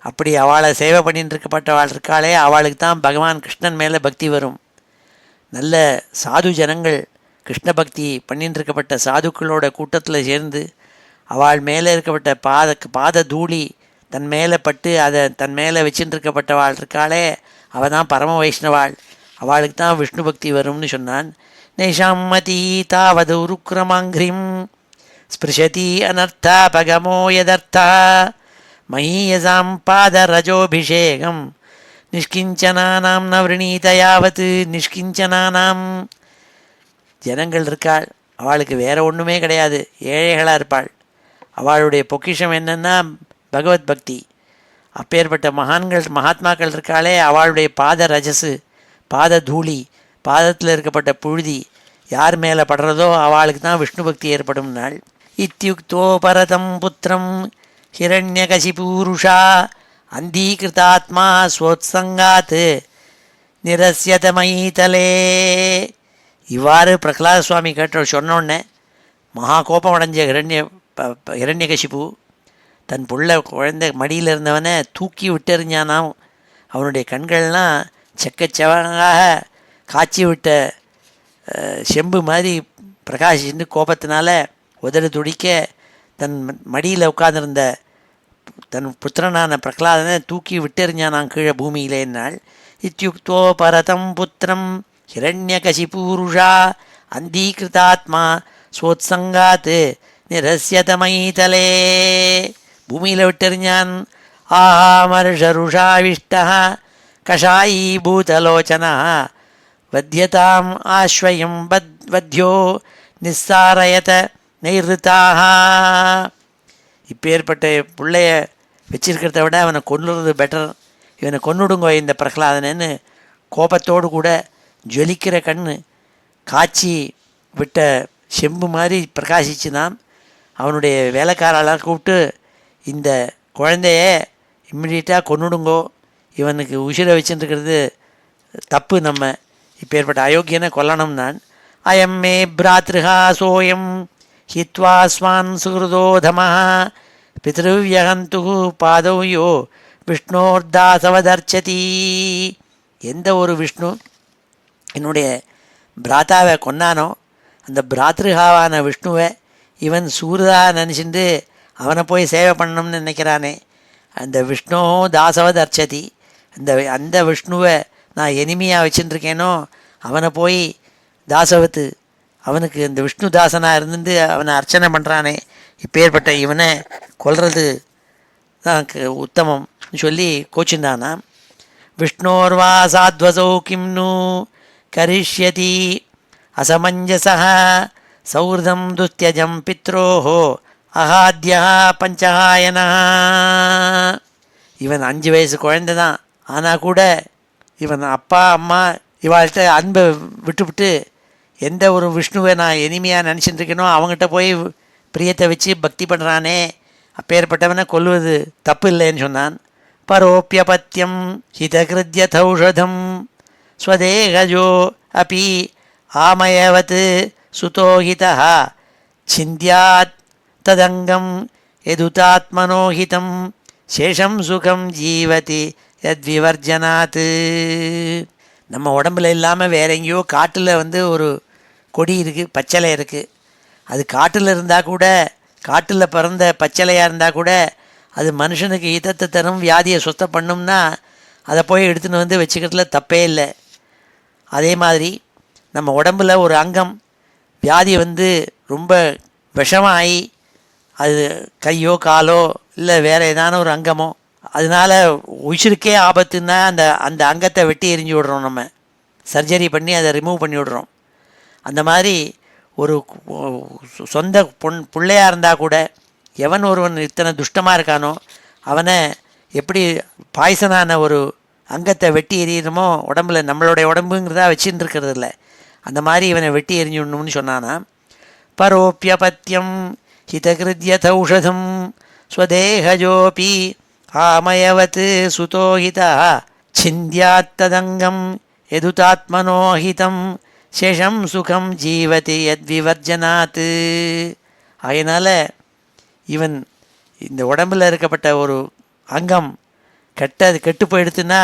அப்படி அவளை சேவை பண்ணிட்டு இருக்கப்பட்டவாள் இருக்காளே அவளுக்கு தான் பகவான் கிருஷ்ணன் மேலே பக்தி வரும். நல்ல சாது ஜனங்கள் கிருஷ்ண பக்தி பண்ணிட்டு இருக்கப்பட்ட சாதுக்களோட கூட்டத்தில் சேர்ந்து அவள் மேலே இருக்கப்பட்ட பாத தூளி தன் மேலே பட்டு அதை தன் மேலே வச்சுட்டு இருக்கப்பட்டவாள் இருக்காளே அவள் தான் பரம வைஷ்ணவாள், அவளுக்கு தான் விஷ்ணு பக்தி வரும்னு சொன்னான். நைஷாம் மதி தாவது உருக்ரமாங்கிரிம் ஸ்பிருஷதி அனர்த்தாபகமோ யதர்த்தா மஹீயசாம் பாதரஜோபிஷேகம் நிஷ்கிஞ்சனானாம் நவ்ரணீத யாவத். நிஷ்கிஞ்சனானாம் ஜனங்கள் இருக்காள், அவளுக்கு வேறு ஒன்றுமே கிடையாது, ஏழைகளாக இருப்பாள். அவளுடைய பொக்கிஷம் என்னென்னா பகவத் பக்தி. அப்பேற்பட்ட மகாத்மாக்கள் இருக்காளே அவளுடைய பாத ரஜஸு பாத தூளி பாதத்தில் இருக்கப்பட்ட புழுதி யார் மேலே படுறதோ அவளுக்கு தான் விஷ்ணு பக்தி ஏற்படும் நாள். இத்தியுக்தோ பரதம் புத்திரம் ஹிரண்யகசிபூருஷா அந்தீகிருதாத்மா ஸ்வோத்சங்காத் நிரஸ்யத மயீதலே. இவ்வாறு பிரகலாத சுவாமி சொன்னோடனே மகா கோபம் அடைஞ்ச ஹிரண்யகசிபு தன் குழந்தை மடியில் இருந்தவனை தூக்கி விட்டெறிஞ்சானாம். அவனுடைய கண்கள்லாம் செக்கச்சவனாக காய்ச்சி விட்ட செம்பு மாதிரி பிரகாஷின்னு கோபத்தினால உதடு துடிக்க தன் மடியில் உட்கார்ந்திருந்த தன் புத்திரனான பிரகலாதனை தூக்கி விட்டெறிஞ்சானான் கீழே பூமியிலேன்னாள். இத்தியுக்தோ பரதம் புத்திரம் ஹிரண்யகசிபூருஷா அந்தீகிருதாத்மா ஸ்வோத்சங்காத் நிரஸ்யத மயீதலே. பூமியில் விட்டெறிஞ்சான். ஆஹாமர்ஷருஷாவிஷ்ட கஷாயீ பூதலோச்சனா வத்யதாம் ஆஸ்வயம் வத்யோ நிஸ்ஸாரயத நைருதாக. இப்பேற்பட்ட பிள்ளைய வச்சிருக்கிறத விட அவனை கொன்னுறது பெட்டர், இவனை கொன்னுடுங்கோ இந்த பிரகலாதனன்னு கோபத்தோடு கூட ஜொலிக்கிற கண் காய்ச்சி விட்ட செம்பு மாதிரி பிரகாசிச்சுனான். அவனுடைய வேலைக்காரெல்லாம் கூப்பிட்டு இந்த குழந்தைய இம்மிடியட்டாக கொன்னுடுங்கோ, இவனுக்கு உசிரை வச்சுருக்கிறது தப்பு, நம்ம இப்பேற்பட்ட அயோக்கியனை கொல்லணும். நான் அயம் மே பிராத்ருஹா சோயம் ஹித்வா ஸ்வான் சுகிருதோதமா பித்ருவியகந்து பாதௌ யோ விஷ்ணோர்தாசவதர்ச்சதி. எந்த ஒரு விஷ்ணு என்னுடைய பிராத்தாவை கொன்னானோ அந்த பிராத்ருஹாவான விஷ்ணுவை இவன் சூரதா நினச்சிட்டு அவனை போய் சேவை பண்ணணும்னு நினைக்கிறானே, அந்த விஷ்ணோ தாசவதர்ச்சதி, அந்த விஷ்ணுவை நான் எனிமையாக வச்சுட்டுருக்கேனோ அவனை போய் தாசவத்து, அவனுக்கு இந்த விஷ்ணு தாசனாக இருந்துட்டு அவனை அர்ச்சனை பண்ணுறானே, இப்பேற்பட்ட இவனை கொல்றது தான் உத்தமம் சொல்லி கோச்சிந்தானா. விஷ்ணோர்வா சாத்வசௌ கிம்னு கரிஷ்யதி அசமஞ்சசா சௌஹ்ருதம் துஸ்த்யஜம் பித்ரோஹோ அஹாத்யா பஞ்சகாயனா. இவன் 5 வயசு குழந்தை தான், ஆனால் கூட இவன் அப்பா அம்மா இவாள்கிட்ட அன்பை விட்டுவிட்டு எந்த ஒரு விஷ்ணுவை நான் இனிமையாக நினச்சிட்டு இருக்கேனோ அவங்ககிட்ட போய் பிரியத்தை வச்சு பக்தி பண்ணுறானே, அப்பேற்பட்டவனை கொல்வது தப்பு இல்லைன்னு சொன்னான். பரோப்பியபத்தியம் ஹிதகிருத்யதௌஷதம் ஸ்வதேகஜோ அப்பி ஆமயவத் சுதோஹிதா சிந்தியாத் ததங்கம் எதுதாத்மனோஹிதம் சேஷம் சுகம் ஜீவதி யத்விவர்ஜனாத். நம்ம உடம்புல இல்லாமல் வேற எங்கேயோ காட்டில் ஒரு கொடி இருக்குது, பச்சளை இருக்குது. அது காட்டில் இருந்தால் கூட, காட்டில் பிறந்த பச்சளையாக இருந்தால் கூட அது மனுஷனுக்கு இதத்தை தரும், வியாதியை சுத்தம் பண்ணும்னா அதை போய் எடுத்துன்னு வச்சுக்கிறதுல தப்பே இல்லை. அதே மாதிரி நம்ம உடம்பில் ஒரு அங்கம் வியாதி ரொம்ப விஷமாகி, அது கையோ காலோ இல்லை வேறு ஏதான ஒரு அங்கமோ, அதனால் உயிருக்கு ஆபத்துன்னா அந்த அங்கத்தை வெட்டி எரிஞ்சு விடுறோம், நம்ம சர்ஜரி பண்ணி அதை ரிமூவ் பண்ணி விடுறோம். அந்த மாதிரி ஒரு சொந்த பிள்ளையாக இருந்தால் கூட எவன் ஒருவன் இத்தனை துஷ்டமாக இருக்கானோ அவனை எப்படி பாய்சனான ஒரு அங்கத்தை வெட்டி எறியணுமோ உடம்புல, நம்மளுடைய உடம்புங்கிறதா வச்சுட்டு இருக்கிறது இல்லை, அந்த மாதிரி இவனை வெட்டி எறிஞ்சுடணும்னு சொன்னானா. பரோப்பியபத்தியம் ஹிதகிருத்யதௌஷதம் ஸ்வதேகஜோபி ஆமயவத் சுதோஹிதா சிந்தியாத்ததங்கம் எதுதாத்மனோஹிதம் சேஷம் சுகம் ஜீவதி யத்விவர்ஜனாத். அதனால் இவன் இந்த உடம்பில் இருக்கப்பட்ட ஒரு அங்கம் கெட்டு போயிடுத்துன்னா,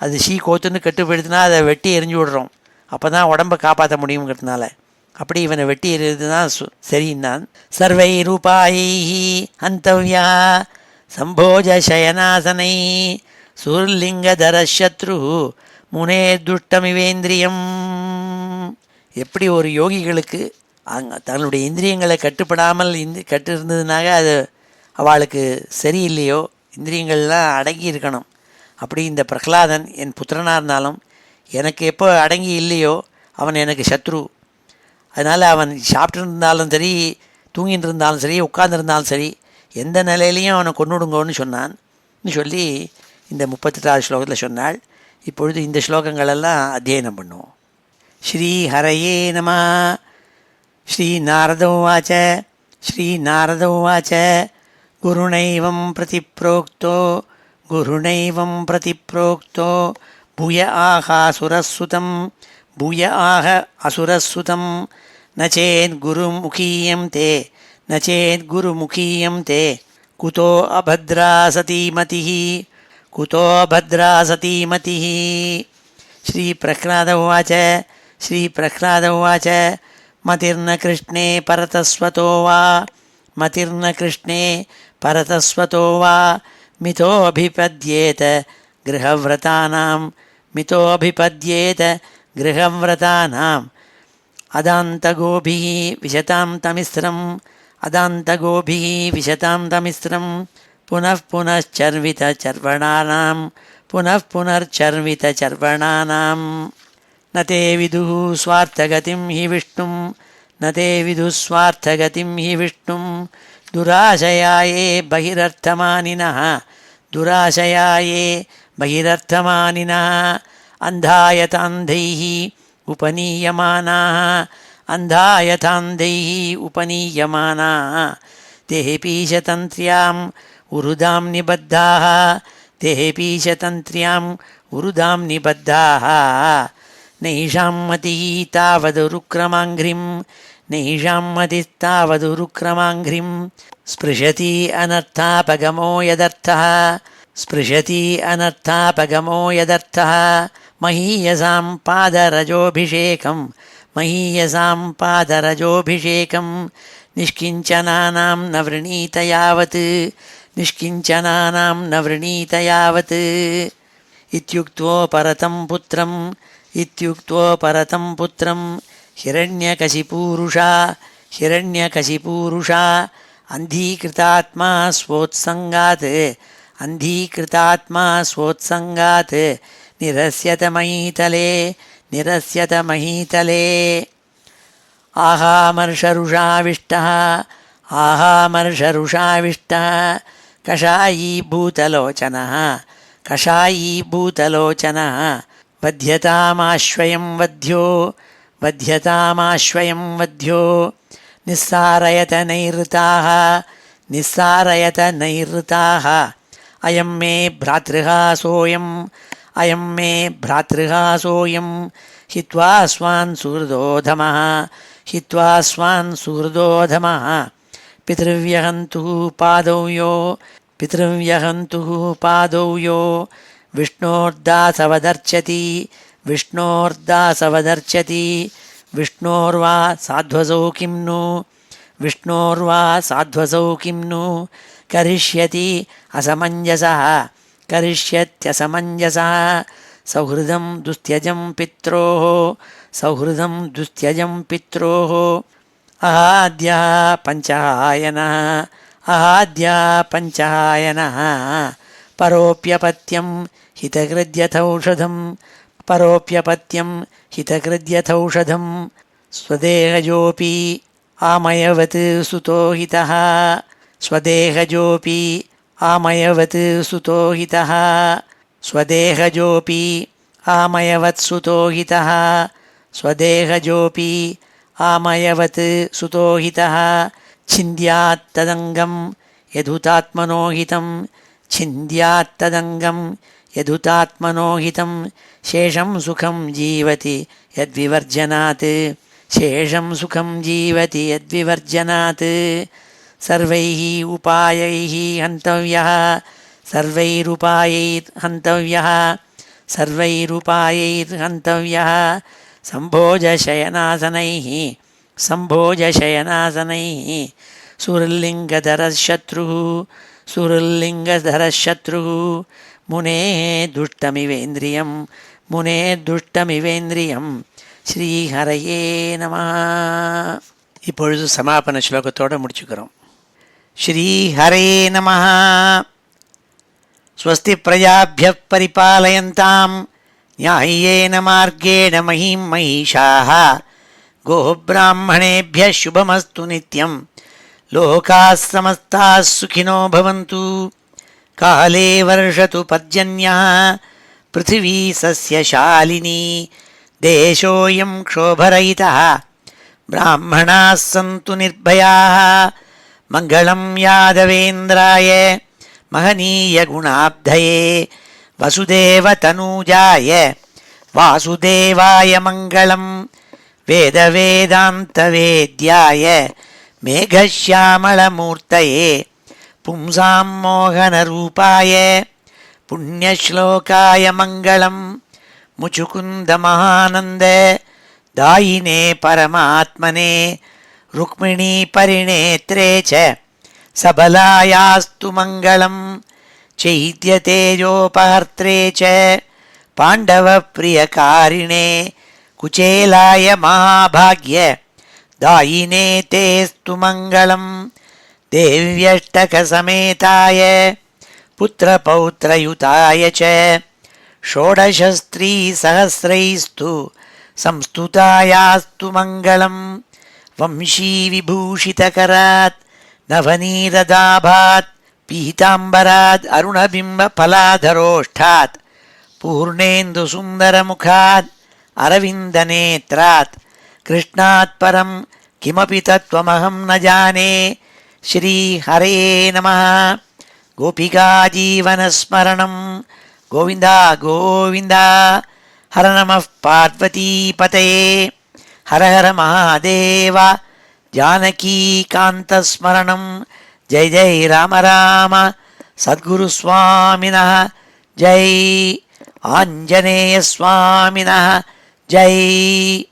அது கோத்துன்னு கெட்டு போயிடுத்துன்னா அதை வெட்டி எரிஞ்சு விடுறோம், அப்போ தான் உடம்பை காப்பாற்ற முடியுங்கிறதுனால அப்படி இவனை வெட்டி எறியது தான் சரின்னான். சர்வை ரூபாயி ஹந்தவ்யா சம்போஜ சயனாசனை சூர்லிங்கதரசத்ரு முனே துஷ்டமிவேந்திரியம். எப்படி ஒரு யோகிகளுக்கு தன்னுடைய இந்திரியங்களை கட்டுப்படாமல் கட்டு இருந்ததுனாக அது அவளுக்கு சரியில்லையோ, இந்திரியங்கள்லாம் அடங்கி இருக்கணும். அப்படி இந்த பிரகலாதன் என் புத்திரனாக இருந்தாலும் எனக்கு எப்போ அடங்கி இல்லையோ அவன் எனக்கு சத்ரு. அதனால் அவன் சாப்பிட்டு இருந்தாலும் சரி, தூங்கிட்டு இருந்தாலும் சரி, உட்கார்ந்துருந்தாலும் சரி, எந்த நிலையிலையும் அவனை கொன்னுடுங்கோன்னு சொன்னான் சொல்லி இந்த 38வது ஸ்லோகத்தில் சொன்னாள். இப்பொழுது இந்த ஸ்லோகங்களெல்லாம் அத்தியனம் பண்ணுவோம். ஸ்ரீ ஹரயே நம. ஸ்ரீ நாரதோவாச்ச ஸ்ரீ நாரதோவாச்ச குருணைவம் பிரதிப்ரோக்தோ பூய ஆஹாசுரசுதம் பூய ஆஹ அசுரசுதம் நச்சேத்குருமுகீயம் தே குதோ அபத்ரா சதீமதிः. ஸ்ரீ பிரஹ்லாத உவாச்ச மதிர்ன கிருஷ்ணே பரதஸ்வதோ வா மிதோபிபத்யேத கிருஹவ்ரதானாம் அதாந்தகோபிः விசதாம் தமிஸ்ரம் புனః புனர்ச்சர்விதச்சர்வணானாம் ந தே விதுः ஸ்வார்த்தகதிம் ஹி விஷ்ணும் दुराशयाये बहिरर्थमानिनः दुराशयाये बहिरर्थमानिनः अन्धायतान्धैः उपनीयमानाः अन्धायतान्धैः उपनीयमानाः तेऽपि शतन्त्र्याम् उरुदां निबद्धाः तेऽपि शतन्त्र्याम् उरुदां निबद्धाः नैषां मतिः तावदुरुक्रमाङ्घ्रिं नैषां मतिस्तावदुरुक्रमाङ्घ्रिं स्पृशति अनर्थापगमो यदर्थः स्पृशति अनर्थापगमो यदर्थः महीयसां पादरजोऽभिषेकं महीयसां पादरजोऽभिषेकं निष्किञ्चनानां न वृणीत यावत् निष्किञ्चनानां न वृणीत यावत् इत्युक्त्वा परतं पुत्रं हिरण्यकशिपूरुषा अन्धीकृतात्मा स्वोत्सङ्गात् निरस्यत महीतले आहामर्षरुषाविष्टः कषायीभूतलोचनः वध्यतामाश्वयं वध्यो निस्सारयत नैरृताः अयं मे भ्रातृहा सोऽयं हित्वा स्वान् सुहृदोधमः पितृव्यहन्तुः पादौ यो विष्णोर्दासवदर्चति विष्णोर्वा साध्वसौ किं नु करिष्यति असमञ्जसः सौहृदं दुस्त्यजं पित्रोः अहाद्यः पञ्चहायनः परोऽप्यपत्यं हितकृद्यथौषधं स्वदेहजोऽपि आमयवत् सुतोहितः छिन्द्यात्तदङ्गं यदुतात्मनो हितं शेषं सुखं जीवति यद्विवर्जनात् सर्वैः उपायैः हन्तव्यः सम्भोजशयनासनैः सुरल्लिङ्गधरशत्रुः मुनेः दुष्टमिवेन्द्रियं ஸ்ரீஹரையே நம. இப்பொழுது சமாபன ஸ்லோகத்தோடு முடிச்சுக்கிறோம். ஸ்ரீஹரே நம. ஸ்வஸ்தி பிரஜாभ्यः பரிபாலயந்தாம் न्याय्येन मार्गेण महीं महिषाः गोब्राह्मणेभ्यः शुभमस्तु नित्यं लोकाः समस्ताः सुखिनो भवन्तु. काले वर्षतु पर्जन्यः पृथिवी सस्यशालिनी देशोऽयं क्षोभरहितः ब्राह्मणाः सन्तु निर्भयाः. मङ्गलं यादवेन्द्राय महनीयगुणाब्धये वसुदेवतनूजाय वासुदेवाय मङ्गलं वेदवेदान्तवेद्याय मेघश्यामलमूर्तये पुंसां मोहनरूपाय पुण्यश्लोकाय मङ्गलं मुचुकुन्दमहानन्द दायिने परमात्मने रुक्मिणीपरिणेत्रे च सबलायास्तु मङ्गलं चैद्यतेजोपहर्त्रे च पाण्डवप्रियकारिणे कुचेलाय महाभाग्य दायिने तेस्तु मङ्गलं देव्यष्टकसमेताय पुत्रपौत्रयुताय च षोडशस्त्रीसहस्रैस्तु संस्तुतायास्तु मङ्गलं वंशीविभूषितकरात् नवनीरदाभात् पीताम्बरात् अरुणबिम्बफलाधरोष्ठात् पूर्णेन्दुसुन्दरमुखात् अरविन्दनेत्रात् कृष्णात् परं किमपि तत्त्वमहं न जाने। श्रीहरे नमः। गोपिकाजीवनस्मरणं गोविन्द गोविन्द। हर नमः पार्वतीपतये। हर हर महादेव। जानकीकान्तस्मरणं जय जय राम राम। सद्गुरुस्वामिनः जय। आञ्जनेयस्वामिनः जय।